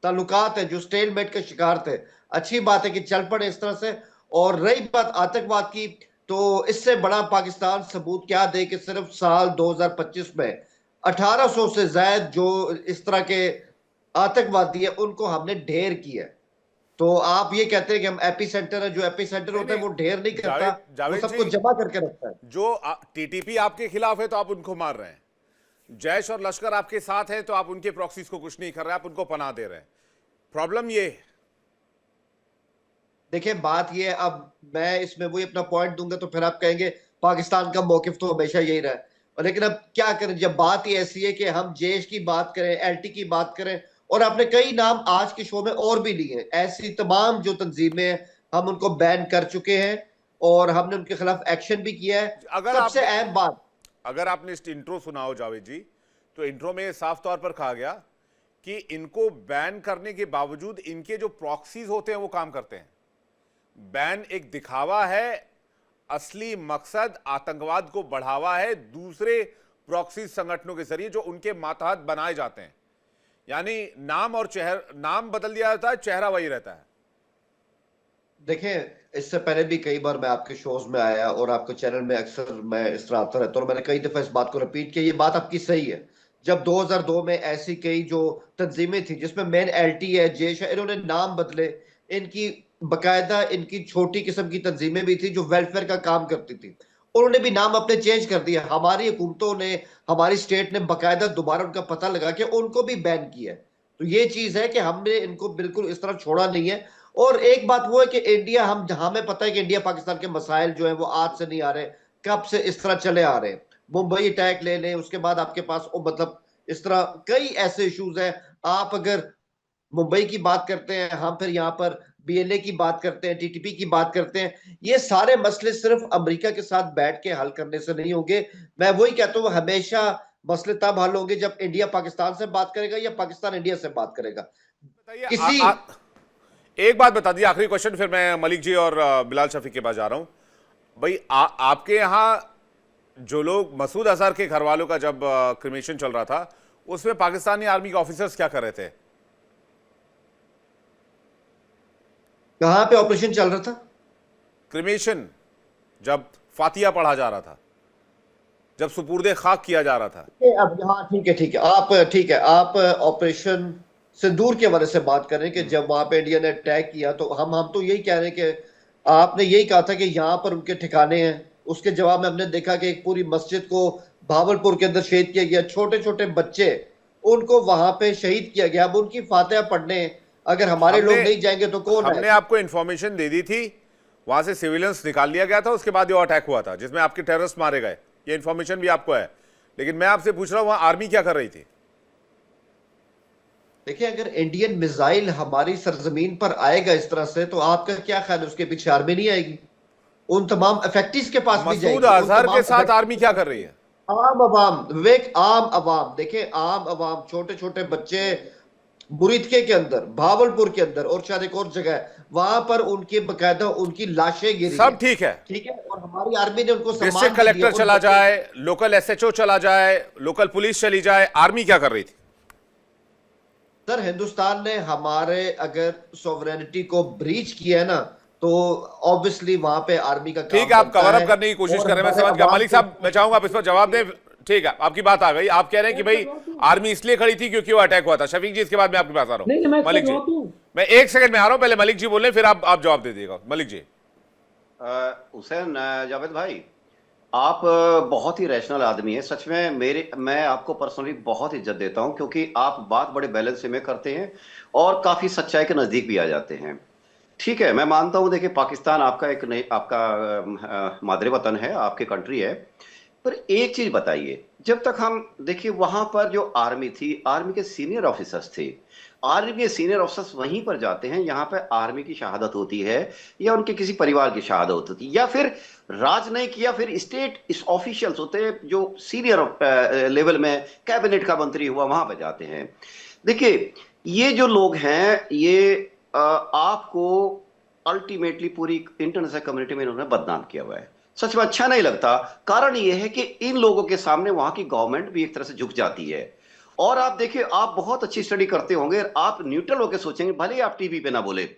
ताल्लुकात है, जो स्टेलमेट के शिकार थे, अच्छी बात है कि चल पड़े इस तरह से। और रही बात आतंकवाद की, तो इससे बड़ा पाकिस्तान सबूत क्या दे कि सिर्फ साल 2025 में 1800 से ज्यादा जो इस तरह के आतंकवादी है उनको हमने ढेर किया। तो आप ये कहते हैं कि हम एपी सेंटर है, जो एपी सेंटर होता है वो ढेर नहीं करता, वो जावेद सबको जी, जमा करके रखता है। जो टीटीपी आपके खिलाफ है तो आप उनको मार रहे हैं, जैश और लश्कर आपके साथ है तो आप उनके प्रॉक्सीज को कुछ नहीं कर रहे, आप उनको पनाह दे रहे हैं। प्रॉब्लम ये है। देखिए बात ये है, अब मैं इसमें वही अपना पॉइंट दूंगा तो फिर आप कहेंगे पाकिस्तान का मौकिफ तो हमेशा यही रहा है, और लेकिन अब क्या करें, जब बात ही ऐसी है कि हम जैश की बात करें, एलटी की बात करें, और आपने कई नाम आज के शो में और भी लिए हैं, ऐसी तमाम जो तंजीमें हैं हम उनको बैन कर चुके हैं और हमने उनके खिलाफ एक्शन भी किया है। सबसे अहम बात, अगर आपने इस इंट्रो सुना हो जावेद जी, तो इंट्रो में साफ तौर पर कहा गया कि इनको बैन करने के बावजूद इनके जो प्रॉक्सीज होते हैं वो काम करते हैं। बैन एक दिखावा है, असली मकसद आतंकवाद को बढ़ावा है दूसरे प्रॉक्सी संगठनों के जरिए जो उनके मातहत बनाए जाते हैं। यानी नाम और नाम बदल दिया जाता है, चेहरा वही रहता है। देखें, इससे पहले भी कई बार मैं आपके शोज में आया और आपके चैनल में अक्सर मैं इस तरह आता रहता हूं, और मैंने कई दफा इस बात को रिपीट किया, ये बात आपकी सही है। जब 2002 में ऐसी कई जो तंजीमें थी जिसमें मेन एलटी है, जैश है, इन्होंने नाम बदले, इनकी बकायदा इनकी छोटी किस्म की तंजीमें भी थी जो वेलफेयर का काम करती थी, उन्होंने भी नाम अपने चेंज कर दिया। हमारी हुकूमतों ने, हमारी स्टेट ने बकायदा दोबारा उनका पता लगा के उनको भी बैन किया। तो ये चीज है कि हमने इनको बिल्कुल इस तरह छोड़ा नहीं है। और एक बात वो है कि इंडिया, हमें पता है कि इंडिया पाकिस्तान के मसाइल जो है वो आज से नहीं आ रहे, कब से इस तरह चले आ रहे हैं। मुंबई अटैक ले लें, उसके बाद आपके पास मतलब इस तरह कई ऐसे इश्यूज हैं। आप अगर मुंबई की बात करते हैं, हम फिर यहाँ पर बीएलए की बात करते हैं, टीटीपी की बात करते हैं, ये सारे मसले सिर्फ अमेरिका के साथ बैठ के हल करने से नहीं होंगे। मैं वही कहता हूँ, हमेशा मसले तब हल होंगे जब इंडिया पाकिस्तान से बात करेगा या पाकिस्तान इंडिया से बात करेगा। किसी एक बात बता दी, आखिरी क्वेश्चन, फिर मैं मलिक जी और बिलाल शफीक के पास जा रहा हूं। भाई आपके यहां जो लोग, मसूद अजहर के घर वालों का जब क्रिमेशन चल रहा था, उसमें पाकिस्तानी आर्मी के ऑफिसर्स क्या कर रहे थे? कहां पे ऑपरेशन चल रहा था? क्रिमेशन, जब फातिया पढ़ा जा रहा था, जब सुपुर्दे खाक किया जा रहा था। अब हाँ ठीक है, ठीक है, आप ऑपरेशन सिंदूर के बारे से बात कर रहे हैं कि जब वहां पे इंडिया ने अटैक किया, तो हम तो यही कह रहे हैं कि आपने यही कहा था कि यहाँ पर उनके ठिकाने हैं। उसके जवाब में हमने देखा कि एक पूरी मस्जिद को भावलपुर के अंदर शहीद किया गया, छोटे छोटे बच्चे उनको वहां पे शहीद किया गया। अब उनकी फातिहा पढ़ने अगर हमारे लोग नहीं जाएंगे तो कौन है? हमने आपको इंफॉर्मेशन दे दी थी, वहां से सिविलियंस निकाल लिया गया था, उसके बाद ये अटैक हुआ था जिसमें आपके टेररिस्ट मारे गए। ये इंफॉर्मेशन भी आपको है, लेकिन मैं आपसे पूछ रहा हूं वहां आर्मी क्या कर रही थी? देखिए, अगर इंडियन मिसाइल हमारी सरजमीन पर आएगा इस तरह से, तो आपका क्या ख्याल है उसके पीछे आर्मी नहीं आएगी? उन तमाम इफेक्टिव्स के पास भी जाएगी। मसूद अजहर के साथ आर्मी क्या कर रही है? आम अवाम, विवेक, आम अवाम, देखें आम अवाम, छोटे छोटे बच्चे बुरीदके के अंदर, भावलपुर के अंदर और शायद एक और जगह है, वहां पर उनकी बकायदा उनकी लाशें गिरी सब ठीक है, और हमारी आर्मी ने उनको सम्मान डिस्ट्रिक्ट भी दिया। कलेक्टर चला जाए, लोकल एसएचओ चला जाए, लोकल पुलिस चली जाए, आर्मी क्या कर रही थी? सर, हिंदुस्तान ने हमारे अगर सॉवरेनिटी को ब्रीच किया है ना, तो ऑब्वियसली वहां पे आर्मी का काम ठीक है, आप बनता कवर है। अप करने की कोशिश और कर रहे हैं, मैं हमारे समझ गया। अवाम मलिक साहब, मैं चाहूंगा आप इस पर जवाब दें। ठीक है, आपकी बात आ गई। आप कह रहे हैं कि भाई आर्मी इसलिए खड़ी थी क्योंकि वो अटैक हुआ था। शफीक जी, इसके बाद मैं आपके पास आ रहा नहीं, हूं। मैं मलिक जी, मैं एक सेकंड में आ रहा हूं, पहले मलिक जी बोल रहे, फिर आप जवाब दे दीजिएगा। मलिक जी। हुसैन जावेद भाई, आप बहुत ही रैशनल आदमी है सच में। मैं आपको पर्सनली बहुत इज्जत देता हूं, क्योंकि आप बात बड़े बैलेंस से में करते हैं और काफी सच्चाई के नजदीक भी आ जाते हैं। ठीक है, मैं मानता हूं, देखिए पाकिस्तान आपका मादरे वतन है, आपकी कंट्री है, पर एक चीज बताइए, जब तक हम देखिए वहां पर जो आर्मी थी, आर्मी के सीनियर ऑफिसर्स थे, आर्मी के सीनियर ऑफिसर्स वहीं पर जाते हैं, यहाँ पे आर्मी की शहादत होती है या उनके किसी परिवार की शहादत होती है, या फिर राजनयिक या फिर स्टेट इस ऑफिशियल्स होते हैं जो सीनियर लेवल में कैबिनेट का मंत्री हुआ, वहां पर जाते हैं। देखिए, ये जो लोग हैं, ये आपको अल्टीमेटली पूरी इंटरनेशनल कम्युनिटी में इन्होंने बदनाम किया हुआ है। सच में अच्छा नहीं लगता। कारण यह है कि इन लोगों के सामने वहां की गवर्नमेंट भी एक तरह से झुक जाती है। और आप देखिए, आप बहुत अच्छी स्टडी करते होंगे, आप न्यूट्रल होकर सोचेंगे, भले ही आप टीवी पे ना बोले,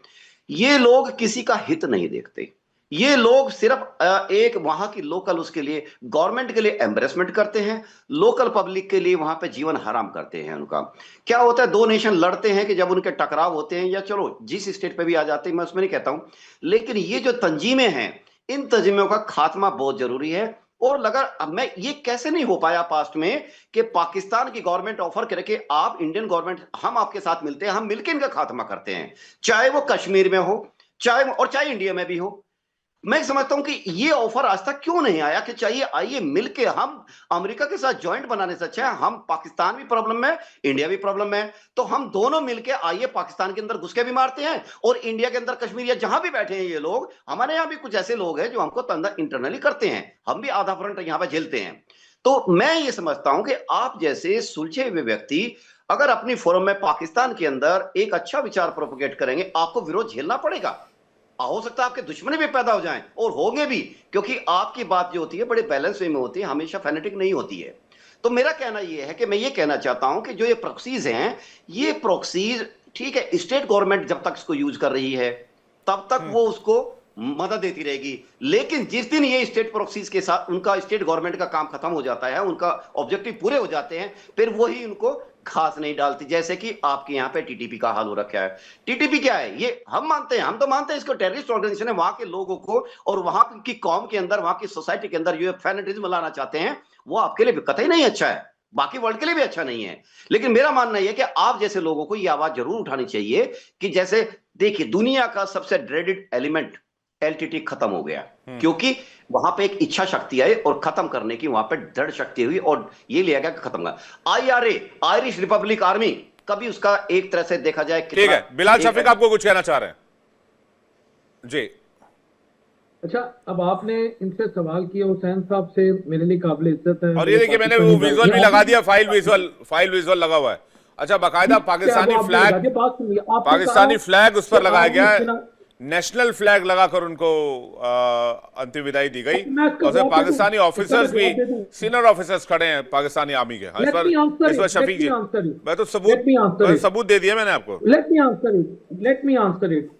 ये लोग किसी का हित नहीं देखते। ये लोग सिर्फ एक वहां की लोकल, उसके लिए गवर्नमेंट के लिए एम्बेरसमेंट करते हैं, लोकल पब्लिक के लिए वहां पे जीवन हराम करते हैं। उनका क्या होता है, दो नेशन लड़ते हैं कि जब उनके टकराव होते हैं, या चलो जिस स्टेट पे भी आ जाते हैं, मैं उसमें नहीं कहता हूं, लेकिन ये जो तंजीमें हैं, इन तंजीमों का खात्मा बहुत जरूरी है। और अगर मैं ये कैसे नहीं हो पाया पास्ट में कि पाकिस्तान की गवर्नमेंट ऑफर करे कि आप इंडियन गवर्नमेंट, हम आपके साथ मिलते हैं, हम मिलकर इनका खात्मा करते हैं, चाहे वो कश्मीर में हो, चाहे इंडिया में भी हो। मैं समझता हूं कि ये ऑफर आज तक क्यों नहीं आया कि चाहिए आइए मिलके हम अमेरिका के साथ ज्वाइंट बनाने से अच्छा है, हम पाकिस्तान भी प्रॉब्लम में, इंडिया भी प्रॉब्लम में, तो हम दोनों मिलके आइए पाकिस्तान के अंदर घुस के भी मारते हैं, और इंडिया के अंदर कश्मीर या जहां भी बैठे हैं ये लोग, हमारे यहां भी कुछ ऐसे लोग हैं जो हमको अंदर इंटरनली करते हैं, हम भी आधा फ्रंट यहां पर झेलते हैं। तो मैं ये समझता हूं कि आप जैसे सुलझे हुए व्यक्ति अगर अपनी फोरम में पाकिस्तान के अंदर एक अच्छा विचार प्रोपोगेट करेंगे, आपको विरोध झेलना पड़ेगा। हो सकता है आपके दुश्मनी भी पैदा हो जाएं, और होंगे भी, क्योंकि आपकी बात जो होती है बड़े बैलेंस वे में होती है, हमेशा फैनेटिक नहीं होती है। तो मेरा कहना यह है कि मैं ये कहना चाहता हूं कि जो ये प्रॉक्सीज हैं, ये प्रॉक्सीज ठीक है, स्टेट गवर्नमेंट जब तक इसको यूज कर रही है तब तक वो उसको मदद देती रहेगी, लेकिन जिस दिन ये स्टेट प्रॉक्सीज के साथ उनका स्टेट गवर्नमेंट का काम खत्म हो जाता है, उनका ऑब्जेक्टिव पूरे हो जाते हैं, फिर वही उनको घास नहीं डालती, जैसे कि आपके यहाँ पे टीटीपी का हाल हो रखा है। टीटीपी क्या है, ये हम मानते हैं, हम तो मानते हैं इसको टेररिस्ट ऑर्गेनाइजेशन है, वहां के लोगों को और वहां की कौम के अंदर, वहां की सोसाइटी के अंदर जो फैनेटिज्म लाना चाहते हैं, वो आपके लिए कतई नहीं अच्छा है, बाकी वर्ल्ड के लिए भी अच्छा नहीं है। लेकिन मेरा मानना यह है कि आप जैसे लोगों को यह आवाज जरूर उठानी चाहिए कि जैसे देखिए, दुनिया का सबसे ड्रेडेड एलिमेंट एलटीटी खत्म हो गया, क्योंकि वहां पे एक इच्छा शक्ति आई और खत्म करने की वहां पे दृढ़ शक्ति हुई, और ये लिया गया कि खत्म हुआ। आईआरए, आयरिश रिपब्लिक आर्मी, कभी उसका एक तरह से देखा जाए। ठीक है, बिलाल शफीक आपको कुछ कहना चाह रहे हैं जी? अच्छा, अब आपने इनसे सवाल किया, हुसैन साहब से, मेरे लिए काबिल इज्जत है। और ये देखिए, मैंने वो विजुअल भी लगा दिया, फाइल विजुअल लगा हुआ है। अच्छा, बाकायदा पाकिस्तानी फ्लैग उस पर लगाया गया है, नेशनल फ्लैग लगाकर उनको अंतिम विदाई दी गई, और फिर पाकिस्तानी ऑफिसर्स भी, सीनियर ऑफिसर्स खड़े हैं पाकिस्तानी आर्मी के। इस पर शफीक जी, मैं तो सबूत दे दिया मैंने आपको। Let me answer it.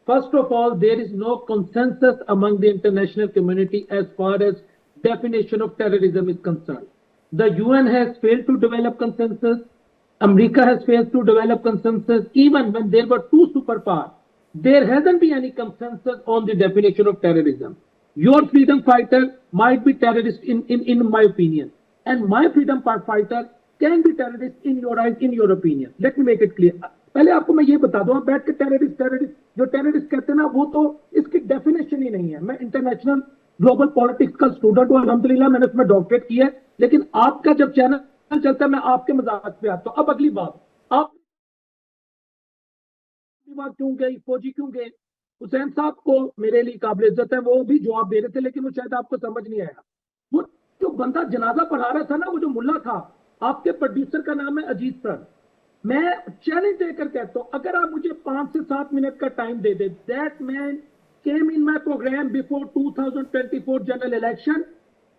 First of all, there is no consensus among the international community as far as definition of terrorism is concerned. The UN has failed to develop consensus. America has failed to develop consensus. Even when there were two superpowers, there hasn't been any consensus on the definition of terrorism. Your freedom fighter might be terrorist in my opinion, and my freedom fighter can be terrorist in your eyes, in your opinion. Let me make it clear. पहले आपको मैं ये बता दूं, आप बैठ के टेररिस्ट जो टेररिस्ट कहते हैं ना, वो तो इसकी डेफिनेशन ही नहीं है। मैं इंटरनेशनल ग्लोबल पॉलिटिक्स का स्टूडेंट हूं, अल्हम्दुलिल्लाह मैंने उसमें डॉक्टरेट किया है, लेकिन आपका जब चैनल चलता है मैं आपके मजाक पे आता हूं। अब अगली बात, आप क्यों गई, फौजी क्यों गए? हुसैन साहब को मेरे लिए काबिल इज्जत है, वो भी जवाब दे रहे थे, लेकिन वो शायद आपको समझ नहीं आया। वो जो बंदा जनाजा पढ़ा रहा था ना, वो जो मुल्ला था, आपके प्रोड्यूसर का नाम है अजीत सर। मैं चैलेंज देकर कहता हूं, अगर आप मुझे 5 से 7 मिनट का time they they, that man came in my programme before 2024 general election,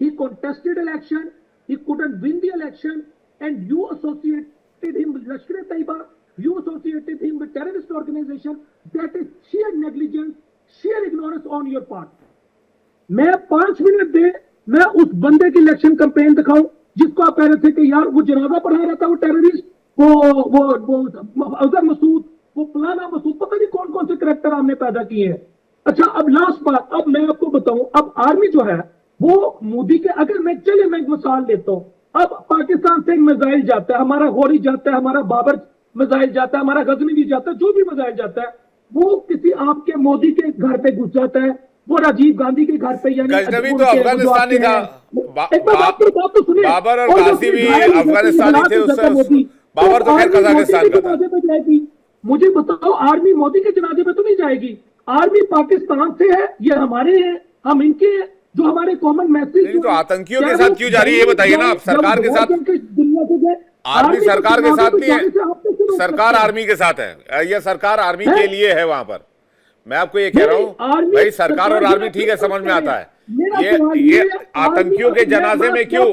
he contested election, he couldn't win the election, and you associated him with Lashkar-e-Taiba, you associated him with terrorist organization. That is sheer negligence, sheer ignorance on your part. मैं 5 मिनट दे, मैं उस बंदे की इलेक्शन कैंपेन दिखाऊं जिसको आप कह रहे थे कि यार वो जनाजा पढ़ा रहा था, वो टेररिस्ट, वो अजहर मसूद, वो फलाना मसूद, पता नहीं कौन कौन से करैक्टर आपने पैदा किए हैं। अच्छा, अब लास्ट बात, अब मैं आपको बताऊं, अब आर्मी जो है वो मोदी के, अगर मैं एक मिसाल लेता हूं, अब पाकिस्तान से एक मिसाइल जाता है, हमारा गौरी जाता है, हमारा बाबर मिसाइल जाता है, हमारा गजनी जाता है, जो भी मिसाइल जाता है, वो किसी आपके मोदी के घर पे घुस जाता है, वो राजीव गांधी के घर पे, यानी गजनवी तो अफगानिस्तान ही था, बाबर और गाजी भी अफगानिस्तानी थे उस समय, बाबर तो खैर कजाकिस्तान का था। मुझे बताओ, आर्मी मोदी के जनाजे में तो नहीं जाएगी? आर्मी पाकिस्तान से है, ये हमारे हैं, हम इनके हैं, जो हमारे कॉमन मैसेज। तो आतंकियों के साथ क्यों जा रही है ये बताइए ना आप। सरकार के साथ, आर्मी सरकार के साथ नहीं है, सरकार आर्मी के साथ है, यह सरकार आर्मी के लिए है वहां पर। मैं आपको ये कह रहा हूं भाई, सरकार और आर्मी ठीक है, समझ में आता है, ये आतंकियों के जनाजे में क्यों?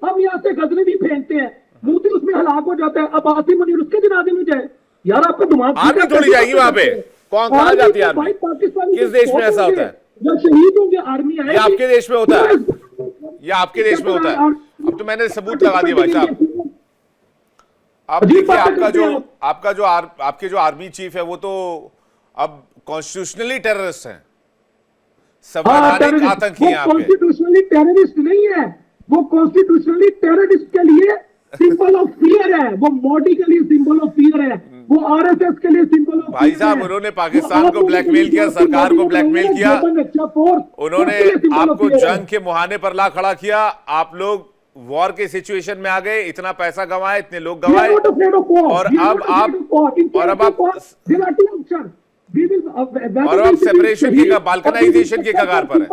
हम यहाँ से गजनी भी फेंकते हैं, मोदी उसमें हलाक हो जाता है, अब आसिम मुनीर उसके जनाजे में जाए, यार आपका दिमाग। आर्मी थोड़ी जाएगी वहां पे, कौन कहा जाती है आर्मी? किस देश में ऐसा होता है? शहीद होंगे, आर्मी आएगी। ये आपके देश में होता है, ये आपके देश में होता है। अब तो मैंने सबूत लगा दिया भाई साहब। अब देखिए, आपके जो आर्मी चीफ है वो तो अब कॉन्स्टिट्यूशनली टेररिस्ट हैं, संवैधानिक आतंकी हैं। कॉन्स्टिट्यूशनली टेररिस्ट नहीं है, वो कॉन्स्टिट्यूशनली टेररिस्ट के लिए सिंबल ऑफ फियर है, वो मोदी के लिए सिंबल ऑफ फियर है, वो आरएसएस के लिए सिंबल ऑफ। भाई साहब, उन्होंने पाकिस्तान को ब्लैकमेल किया, सरकार को ब्लैकमेल किया, उन्होंने आपको जंग के मुहाने पर ला खड़ा किया, आप लोग वॉर के सिचुएशन में आ गए, इतना पैसा गंवाए, इतने लोग गंवाए, और अब आप सेपरेशन की, बाल्कनाइजेशन की कगार पर है।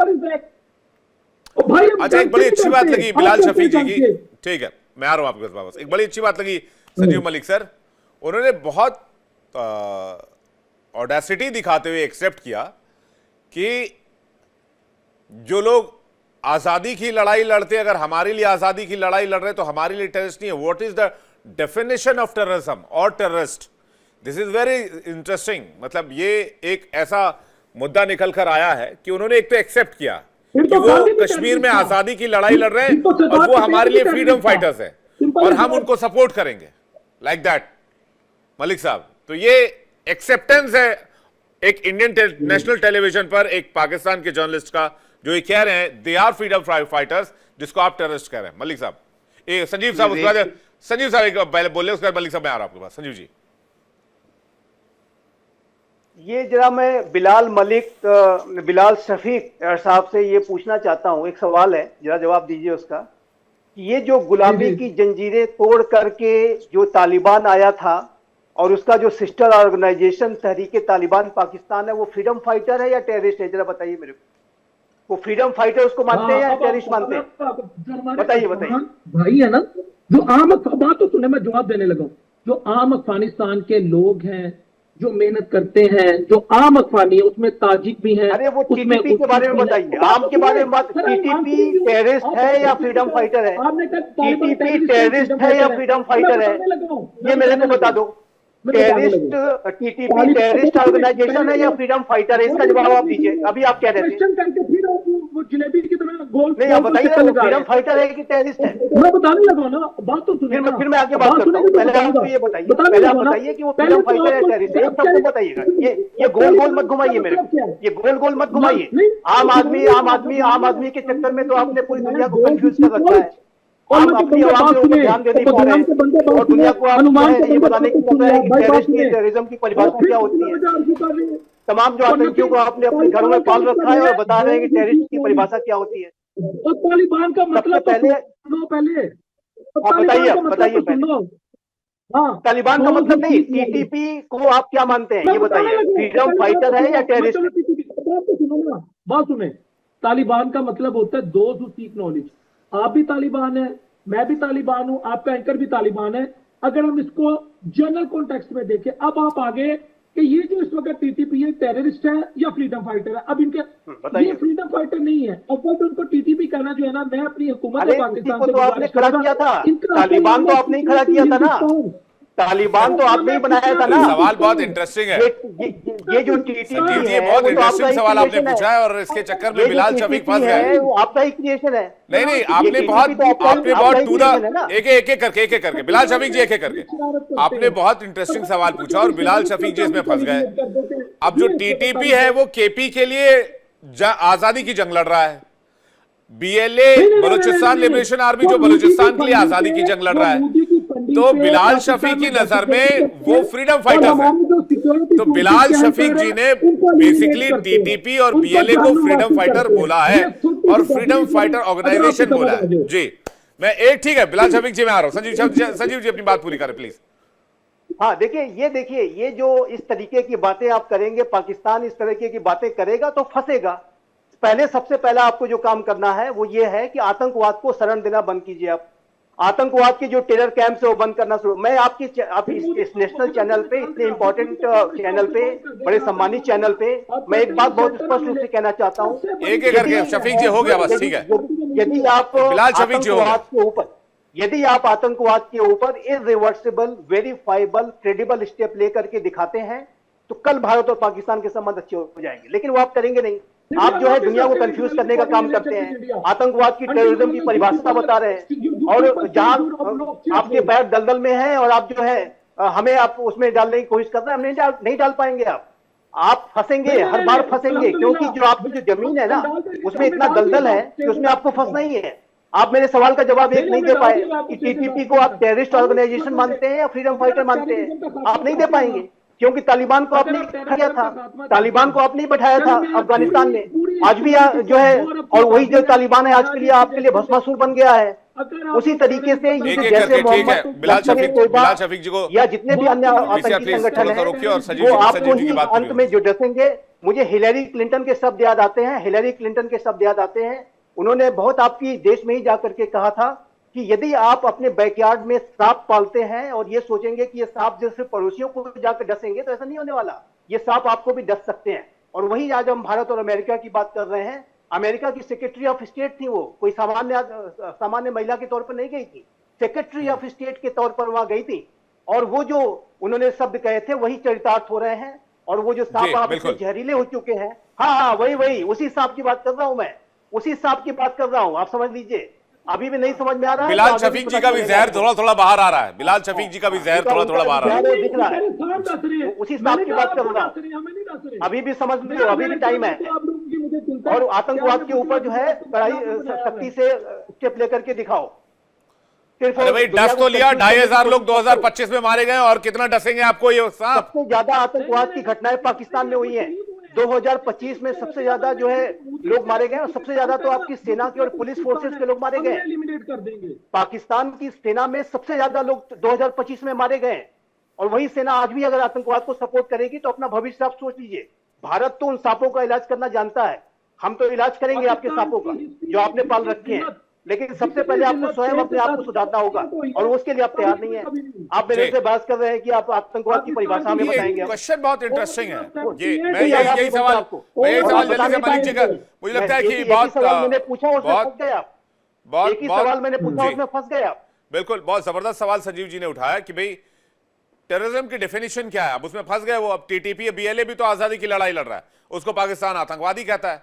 अच्छा, एक बड़ी अच्छी बात लगी बिलाल शफीक जी की, ठीक है मैं आ रहा हूं आपके पास वापस। एक बड़ी अच्छी बात लगी संजीव मलिक सर, उन्होंने बहुत ऑडेसिटी दिखाते हुए एक्सेप्ट किया कि जो लोग आजादी की लड़ाई लड़ते, अगर हमारे लिए आजादी की लड़ाई लड़ रहे तो हमारे लिए टेररिस्ट नहीं है। What is the definition of terrorism और terrorist? This is very interesting. मतलब ये एक ऐसा मुद्दा निकल कर आया है कि उन्होंने एक तो एक्सेप्ट किया कि वो कश्मीर में आजादी की लड़ाई लड़ रहे हैं और वो हमारे लिए फ्रीडम फाइटर्स हैं और हम उनको सपोर्ट करेंगे, लाइक दैट मलिक साहब। तो ये एक्सेप्टेंस है एक इंडियन नेशनल टेलीविजन पर एक पाकिस्तान के जर्नलिस्ट का, जो ये कह रहे हैं दे आर फ्रीडम फाइटर्स, जिसको आप टेररिस्ट कह रहे हैं। मलिक साहब, संजीव साहब उसके बाद, संजीव साहब पहले बोले, उसके बाद मलिक साहब मैं आ रहा हूं आपके पास। संजीव जी, ये जरा मैं बिलाल शफीक साहब से ये पूछना चाहता हूँ, एक सवाल है, जरा जवाब दीजिए उसका, कि ये जो गुलामी की जंजीरें तोड़ करके जो तालिबान आया था और उसका जो सिस्टर ऑर्गेनाइजेशन तहरीके तालिबान पाकिस्तान है, वो फ्रीडम फाइटर है या टेररिस्ट है? जरा बताइए मेरे को, वो फ्रीडम फाइटर उसको मानते हैं या टेररिस्ट मानते हैं? बताइए भाई है ना, जो आम बात तो सुने, मैं जवाब देने लगा। जो आम अफगानिस्तान के लोग हैं, जो मेहनत करते हैं, जो आम अफगानी है, उसमें ताजिक भी हैं। अरे वो टीटीपी के बारे में बताइए, आम के बारे में बात। टीटीपी टेररिस्ट है या फ्रीडम फाइटर है? टीटीपी टेररिस्ट है या फ्रीडम फाइटर है? ये मेरे को बता दो। टेररिस्ट टीटीपी टेररिस्ट ऑर्गेनाइजेशन है या फ्रीडम फाइटर है, इसका जवाब आप दीजिए। अभी आप कह रहे थे क्वेश्चन करके फिर वो जलेबी की तरह गोल नहीं, आप बताइए ना, फ्रीडम फाइटर है कि टेररिस्ट है? मैं बताने लगा ना, बात तो सुनिए ना। फिर मैं आगे बात करता हूँ। पहले आप ये बताइए, पहले आप बताइए कि वो फ्रीडम फाइटर है टेररिस्ट है, सबको बताइएगा। ये गोल गोल मत घुमाइए मेरे को, ये गोल गोल मत घुमाइए। आम आदमी के चक्कर में तो आपने पूरी दुनिया को कंफ्यूज कर रखा है। आप अपनी आवाम के ऊपर ध्यान देने पा रहे हैं और दुनिया को आप ये बताने की कर रहे हैं कि टेररिज्म की परिभाषा क्या होती है। तमाम जो आतंकियों को आपने अपने घरों में पाल रखा है और बता रहे हैं कि टेररिस्ट की परिभाषा क्या होती है। तो तालिबान का मतलब पहले आप बताइए पहले। हाँ, तालिबान का मतलब नहीं, टीटीपी को आप क्या मानते हैं ये बताइए, फ्रीडम फाइटर है या टेररिस्ट? बात सुने, तालिबान का मतलब होता है दोज हू सीक नॉलेज। आप भी तालिबान है, मैं भी तालिबान हूं, आपका एंकर भी तालिबान है। अगर हम इसको जनरल कॉन्टेक्स्ट में देखें, अब आप आगे कि ये जो इस वक्त टीटीपी है टेररिस्ट है या फ्रीडम फाइटर है। अब इनके ये फ्रीडम फाइटर नहीं है, अब वो उनको टीटीपी कहना जो है ना, मैं अपनी हुकूमत पाकिस्तान से तो आपने खड़ा किया था, तालिबान तो आपने ही खड़ा किया था ना, तालिबान तो आपने ही बनाया था ना। सवाल बहुत इंटरेस्टिंग है ये जो टीटीपी है, बहुत इंटरेस्टिंग सवाल आपने पूछा है और इसके चक्कर में बिलाल शफीक फंस गए। वो आपका ही क्रिएशन है। नहीं, आपने बहुत टू द एक करके बिलाल शफीक जी एक करके आपने बहुत इंटरेस्टिंग सवाल पूछा और बिलाल शफीक जी इसमें फंस गए। अब जो टीटीपी है वो केपी के लिए आजादी की जंग लड़ रहा है, बीएलए बलूचिस्तान लिबरेशन आर्मी जो बलूचिस्तान के लिए आजादी की जंग लड़ रहा है। तो बिलाल शफीक की नजर में वो फ्रीडम फाइटर्स हैं। तो बिलाल शफीक जी ने बेसिकली टीटीपी और बीएलए को फ्रीडम फाइटर बोला है और फ्रीडम फाइटर ऑर्गेनाइजेशन बोला है। जी मैं एक ठीक है बिलाल शफीक जी मैं आ रहा हूं। संजीव जी अपनी बात पूरी करें प्लीज। हाँ देखिए ये जो इस तरीके की बातें आप करेंगे, पाकिस्तान इस तरीके की बातें करेगा तो फंसेगा। सबसे पहला आपको जो काम करना है वो ये है कि आतंकवाद को शरण देना बंद कीजिए। आप आतंकवाद के जो टेरर कैंप है वो बंद करना शुरू। मैं आपकी इस नेशनल चैनल पे, इतने इंपॉर्टेंट चैनल पे, बड़े सम्मानित चैनल पे मैं एक बात बहुत स्पष्ट रूप से कहना चाहता हूं। एक करके शफीक जी हो गया बस ठीक है। यदि आप आतंकवाद के ऊपर इरिवर्सिबल, वेरीफाइबल, क्रेडिबल स्टेप लेकर के दिखाते हैं तो कल भारत और पाकिस्तान के संबंध अच्छे हो जाएंगे, लेकिन वो आप करेंगे नहीं। आप जो है दुनिया को कंफ्यूज करने का काम करते हैं, आतंकवाद की, टेररिज्म की परिभाषा बता रहे हैं और जहां आपके पैर दलदल में हैं और आप जो है हमें आप उसमें डालने की कोशिश कर रहे हैं, हम नहीं डाल पाएंगे। आप फंसेंगे, हर बार फंसेंगे, क्योंकि जो आपकी जो जमीन है ना उसमें इतना दलदल है कि उसमें आपको फंसना ही है। आप मेरे सवाल का जवाब एक नहीं दे पाए कि टीटीपी को आप टेररिस्ट ऑर्गेनाइजेशन मानते हैं या फ्रीडम फाइटर मानते हैं, आप नहीं दे पाएंगे क्योंकि तालिबान को आपने किया था, तालिबान को आपने बैठाया था अफगानिस्तान में। आज भी जो है और वही जो तालिबान है आज के लिए आपके लिए भस्मासुर बन गया है। उसी तरीके से ये जैसे बिलाल शफीक जी को या जितने भी अन्य आतंकी संगठन हैं वो आपको अंत में जो डसेंगे। मुझे हिलेरी क्लिंटन के शब्द याद आते हैं, उन्होंने बहुत आपकी देश में ही जाकर के कहा था कि यदि आप अपने बैकयार्ड में सांप पालते हैं और ये सोचेंगे कि ये सांप जो सिर्फ पड़ोसियों को जाकर डसेंगे, तो ऐसा नहीं होने वाला। ये सांप आपको भी डस सकते हैं। और वही आज हम भारत और अमेरिका की बात कर रहे हैं। अमेरिका की सेक्रेटरी ऑफ स्टेट थी, वो कोई सामान्य महिला के तौर पर नहीं गई थी, सेक्रेटरी ऑफ स्टेट के तौर पर वहां गई थी। और वो जो उन्होंने शब्द कहे थे वही चरितार्थ हो रहे हैं। और वो जो सांप आप जहरीले हो चुके हैं, हाँ वही उसी सांप की बात कर रहा हूं मैं, उसी सांप की बात कर रहा हूं। आप समझ लीजिए, अभी भी नहीं समझ में आ रहा है। बिलाल शफीक जी का भी जहर थोड़ा बाहर आ रहा है। बिलाल शफीक जी का भी जहर थोड़ा बाहर आ रहा है। दिख रहा है, उसी सांप की बात कर रहा हूं। अभी भी समझ लो, अभी भी टाइम है। और आतंकवाद के ऊपर जो है कड़ाई सख्ती से स्टेप लेकर के दिखाओ। अरे भाई डस तो लिया, 2500 लोग 2025 में मारे गए और कितना डसेंगे आपको ये सांप। सबसे ज्यादा आतंकवाद की घटनाएं पाकिस्तान में हुई है। 2025 में सबसे ज्यादा जो है लोग मारे गए और सबसे ज्यादा तो आपकी सेना के और पुलिस फोर्सेस के लोग मारे गए। पाकिस्तान की सेना में सबसे ज्यादा लोग 2025 में मारे गए। और वही सेना आज भी अगर आतंकवाद को सपोर्ट करेगी तो अपना भविष्य आप सोच लीजिए। भारत तो उन सांपों का इलाज करना जानता है, हम तो इलाज करेंगे आपके सांपों का जो आपने पाल रखे हैं, लेकिन सबसे पहले आपको स्वयं अपने आप को सुधारना होगा और उसके लिए आप तैयार नहीं है। आप मेरे से बहस कर रहे हैं कि आप आतंकवाद की परिभाषा हमें बताएंगे। क्वेश्चन बहुत इंटरेस्टिंग है ये। मैं यही सवाल जल्दी से मलिक जी का, मुझे लगता है कि बहुत सवाल मैंने पूछा उसमें फंस गए आप। एक ही सवाल मैंने पूछा उसमें फंस गए आप। बिल्कुल, बहुत जबरदस्त सवाल संजीव जी ने उठाया कि भाई टेररिज्म की डेफिनेशन क्या है? अब उसमें फंस गए वो। अब टीटीपी बीएलए भी तो आजादी की लड़ाई लड़ रहा है, उसको पाकिस्तान आतंकवादी कहता है।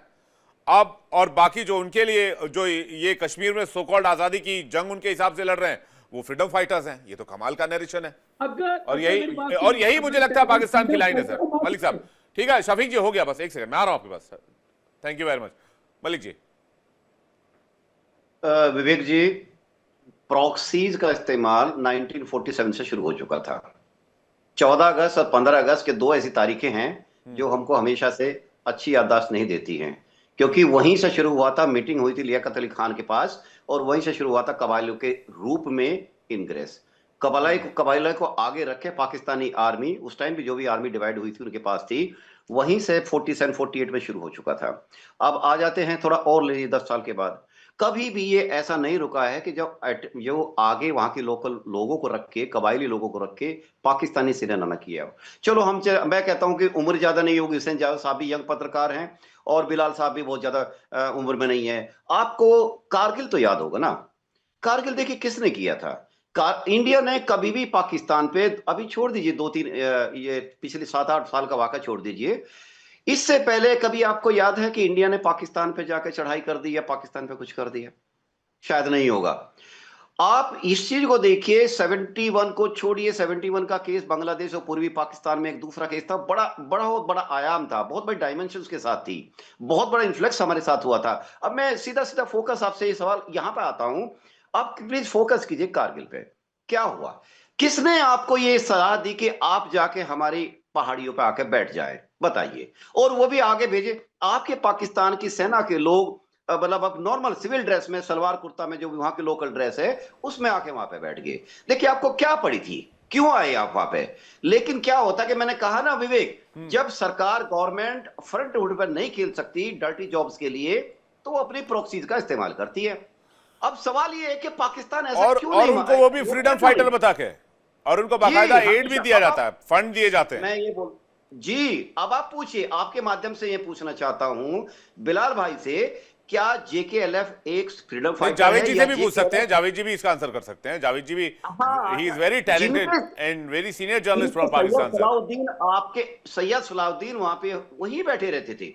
अब और बाकी जो उनके लिए जो ये कश्मीर में सो कॉल्ड आजादी की जंग उनके हिसाब से लड़ रहे हैं वो फ्रीडम फाइटर्स हैं। ये तो कमाल का नरेशन है। और यही मुझे लगता है पाकिस्तान की लाइन है सर। मलिक साहब ठीक है, शफीक जी हो गया, बस एक सेकंड मैं आ रहा हूं आपके पास sir. Thank you very much. Malik ji. Vivek ji, proxies का इस्तेमाल 1947 से शुरू हो चुका था। 14 अगस्त और 15 अगस्त के दो ऐसी तारीखें हैं जो हमको हमेशा से अच्छी याददाश्त नहीं देती हैं, क्योंकि वहीं से शुरू हुआ था, मीटिंग हुई थी लियाकत अली खान के पास, और वहीं से शुरू हुआ था कबायलों के रूप में इनग्रेस। कबायलों को आगे रखे पाकिस्तानी आर्मी, उस टाइम भी जो भी आर्मी डिवाइड हुई थी उनके पास थी, वहीं से 47-48 में शुरू हो चुका था। अब आ जाते हैं थोड़ा और ले 10 साल के बाद। कभी भी ये ऐसा नहीं रुका है कि जो आगे वहां के लोकल लोगों को रख के, कबायली लोगों को रख के पाकिस्तानी सिने न किया हो। चलो मैं कहता हूं कि उम्र ज्यादा नहीं होगी, हुसैन जावेद साहब भी यंग पत्रकार हैं और बिलाल साहब भी बहुत ज्यादा उम्र में नहीं है। आपको कारगिल तो याद होगा ना? कारगिल देखिए किसने किया था? इंडिया ने कभी भी पाकिस्तान पे, अभी छोड़ दीजिए 2-3 ये पिछले 7-8 साल का वाक़ा छोड़ दीजिए, इससे पहले कभी आपको याद है कि इंडिया ने पाकिस्तान पे जाकर चढ़ाई कर दी या पाकिस्तान पे कुछ कर दिया? शायद नहीं होगा। आप इस चीज को देखिए, 71 को छोड़िए, 71 का केस बांग्लादेश और पूर्वी पाकिस्तान में एक दूसरा केस था, बहुत बड़ा आयाम था, बहुत बड़ी डायमेंशंस के साथ थी, बहुत बड़ा इन्फ्लक्स हमारे साथ हुआ था। अब मैं सीधा सीधा फोकस आपसे ये सवाल यहां पे आता हूं, आप प्लीज फोकस कीजिए कारगिल पे। क्या हुआ? किसने आपको ये सलाह दी कि आप जाके हमारी पहाड़ियों पे आके बैठ जाए? बताइए। और वो भी आगे भेजे आपके पाकिस्तान की सेना के लोग, मतलब अब नॉर्मल सिविल ड्रेस में, सलवार कुर्ता में, जो भी वहां की लोकल ड्रेस है उसमें आके वहां पे बैठ गए। देखिए आपको क्या पड़ी थी, क्यों आए आप वहां पे? लेकिन क्या होता कि मैंने कहा ना विवेक, जब सरकार गवर्नमेंट फ्रंट हुड पर नहीं खेल सकती डर्टी जॉब्स के लिए, तो वो अपनी प्रॉक्सीज का इस्तेमाल करती है। अब सवाल ये है कि पाकिस्तान ऐसा क्यों नहीं? और उनको वो भी फ्रीडम फाइटर बता के, और उनको बाकायदा एड भी दिया जाता है, फंड दिए जाते हैं। मैं ये बोल जी, अब आप पूछिए, आपके माध्यम से ये पूछना चाहता हूं बिलाल भाई से, क्या जेकेएलएफ एक फ्रीडम फाइटर है? जावेद जी से भी पूछ सकते हैं, जावेद जी भी इसका आंसर कर सकते हैं। जावेद जी भी, he is very talented and very senior journalist from Pakistan Salahuddin, आपके सैयद सलाउद्दीन वहां पे वहीं बैठे रहते थे,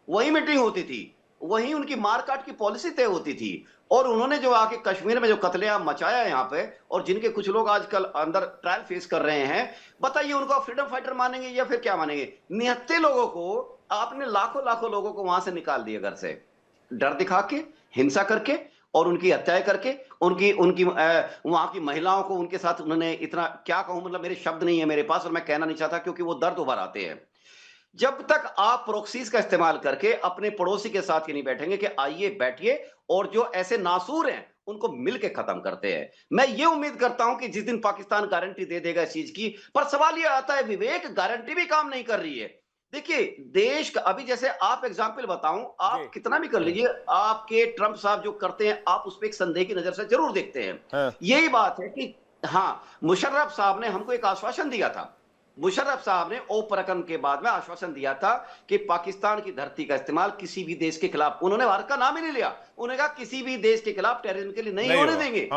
वहीं मीटिंग होती थी, वहीं उनकी मारकाट की पॉलिसी तय होती थी। और उन्होंने जो आके कश्मीर में जो कत्लेआम मचाया यहाँ पे, और जिनके कुछ लोग आजकल अंदर ट्रायल फेस कर रहे हैं, बताइए उनको आप फ्रीडम फाइटर मानेंगे या फिर क्या मानेंगे? निहत्ते लोगों को आपने लाखों लोगों को वहां से निकाल दिया, घर से डर दिखा के, हिंसा करके, और उनकी हत्याएं करके, उनकी वहां की महिलाओं को उनके साथ उन्होंने इतना, क्या कहूं, मतलब मेरे शब्द नहीं है मेरे पास, और मैं कहना नहीं चाहता क्योंकि वो दर्द उभर आते हैं। जब तक आप प्रॉक्सीज का इस्तेमाल करके अपने पड़ोसी के साथ ही नहीं बैठेंगे कि आइए बैठिए और जो ऐसे नासूर हैं उनको मिलके खत्म करते हैं। मैं ये उम्मीद करता हूं कि जिस दिन पाकिस्तान गारंटी दे देगा इस चीज की, पर सवाल ये आता है विवेक, गारंटी भी काम नहीं कर रही है। देखिए देश का, अभी जैसे आप एग्जाम्पल बताऊं, आप कितना भी कर लीजिए, आपके ट्रंप साहब जो करते हैं आप उस पर एक संदेह की नजर से जरूर देखते हैं। यही बात है कि हाँ, मुशर्रफ साहब ने हमको एक आश्वासन दिया था, मुशर्रफ साहब ने ऑपरेशन के बाद में आश्वासन दिया था कि पाकिस्तान की धरती का इस्तेमाल किसी भी देश के खिलाफ, उन्होंने भारत का नाम ही नहीं लिया, उन्होंने कहा किसी भी देश के खिलाफ टेररिज्म के लिए नहीं होने देंगे।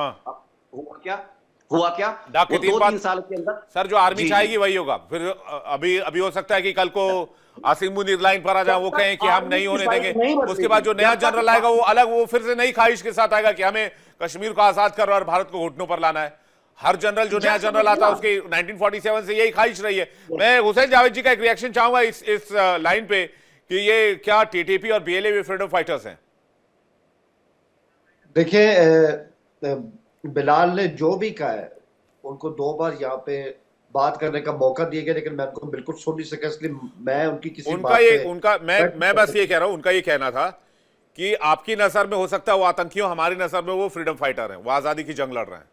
हुआ क्या 2-3 साल के अंदर सर जो आर्मी चाहेगी वही होगा। फिर अभी हो सकता है कि कल को आसिम मुनीर लाइन पर आ जाए, वो कहें कि हम नहीं होने देंगे, उसके बाद जो नया जनरल आएगा वो अलग, वो फिर से नई ख्वाहिश के साथ आएगा कि हमें कश्मीर को आजाद करना और भारत को घुटनों पर लाना है। हर जनरल जो नया जनरल आता है उसकी 1947 से यही ख्वाहिश रही है। मैं हुसैन जावेद जी का एक रिएक्शन चाहूंगा इस लाइन पे कि ये क्या टीटीपी और बीएलए भी फ्रीडम फाइटर्स हैं? देखिए बिलाल ने जो भी कहा है, उनको 2 बार यहाँ पे बात करने का मौका दिया गया, लेकिन मैं उनको बिल्कुल सुन नहीं सका, इसलिए मैं उनकी किसी मैं बस ये कह रहा हूं, उनका ये कहना था कि आपकी नजर में हो सकता है वो आतंकियों, हमारी नजर में वो फ्रीडम फाइटर हैं, वो आजादी की जंग लड़ रहे हैं,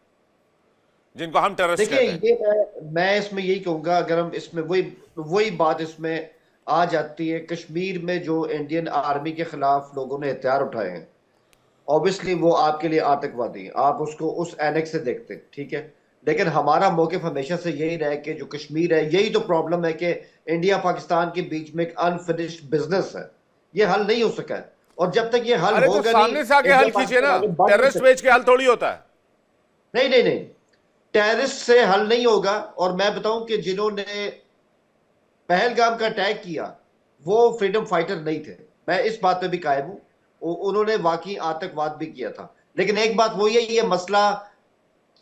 जिनको हम टेररिस्ट कहते हैं। देखिए मैं इसमें यही कहूंगा, अगर हम इसमें वही बात इसमें आ जाती है, कश्मीर में जो इंडियन आर्मी के खिलाफ लोगों ने हथियार उठाए हैं, ऑब्वियसली वो आपके लिए आतंकवादी हैं, आप उसको उस एनेक्स से देखते हैं, ठीक है। लेकिन हमारा मौक़िफ़ हमेशा से यही रहा कि जो कश्मीर है, यही तो प्रॉब्लम है कि इंडिया पाकिस्तान के बीच में एक अनफिनिश्ड बिजनेस है, ये हल नहीं हो सका है। और जब तक ये हल होगा, सामने से आके हल कीजिए ना, टेररिस्ट बेच के हल थोड़ी होता है। नहीं, टेररिस्ट से हल नहीं होगा। और मैं बताऊं कि जिन्होंने पहलगाम का अटैक किया वो फ्रीडम फाइटर नहीं थे, मैं इस बात पे भी कायम हूं। उन्होंने वाकई आतंकवाद भी किया था। लेकिन एक बात वो ये मसला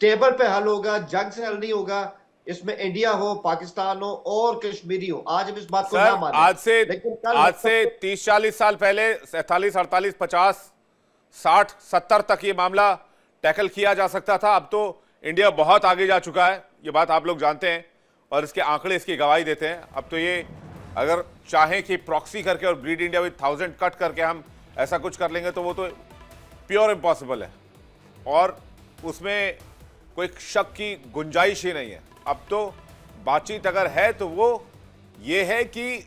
टेबल पे हल होगा, जंग से हल नहीं होगा। इसमें इंडिया हो, पाकिस्तान हो और कश्मीरी हो, आज हम इस बात को ना सर माने, लेकिन आज से 30-40 साल पहले 47, 48, 50, 60, 70 तक ये मामला टैकल किया जा सकता था। अब तो इंडिया बहुत आगे जा चुका है, ये बात आप लोग जानते हैं और इसके आंकड़े इसकी गवाही देते हैं। अब तो ये अगर चाहें कि प्रॉक्सी करके और ब्रीड इंडिया विद 1000 कट करके हम ऐसा कुछ कर लेंगे तो वो तो प्योर इम्पॉसिबल है और उसमें कोई शक की गुंजाइश ही नहीं है। अब तो बातचीत अगर है तो वो ये है कि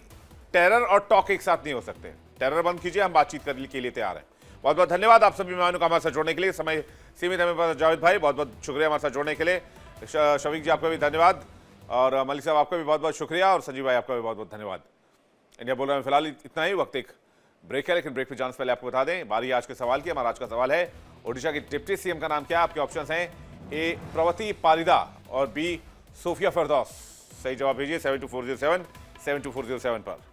टेरर और टॉक एक साथ नहीं हो सकते। टेरर बंद कीजिए, हम बातचीत करने के लिए तैयार हैं। बहुत बहुत धन्यवाद आप सभी मेहमानों का हमारे साथ जोड़ने के लिए। समय सीमित है मेरे पास। जावेद भाई बहुत बहुत शुक्रिया हमारे साथ जोड़ने के लिए। शफीक जी आपका भी धन्यवाद और मलिक साहब आपका भी बहुत बहुत शुक्रिया और संजीव भाई आपका भी बहुत बहुत धन्यवाद। इंडिया बोल रहे हैं फिलहाल इतना ही, वक्त एक ब्रेक है, लेकिन ब्रेक पे जाने से पहले आपको बता दें बारी आज के सवाल की। हमारा आज का सवाल है ओडिशा की डिप्टी सीएम का नाम क्या है? आपके ऑप्शंस हैं ए प्रवती पारिदा और बी सोफिया फरदौस। सही जवाब भेजिए 72407 72407 पर।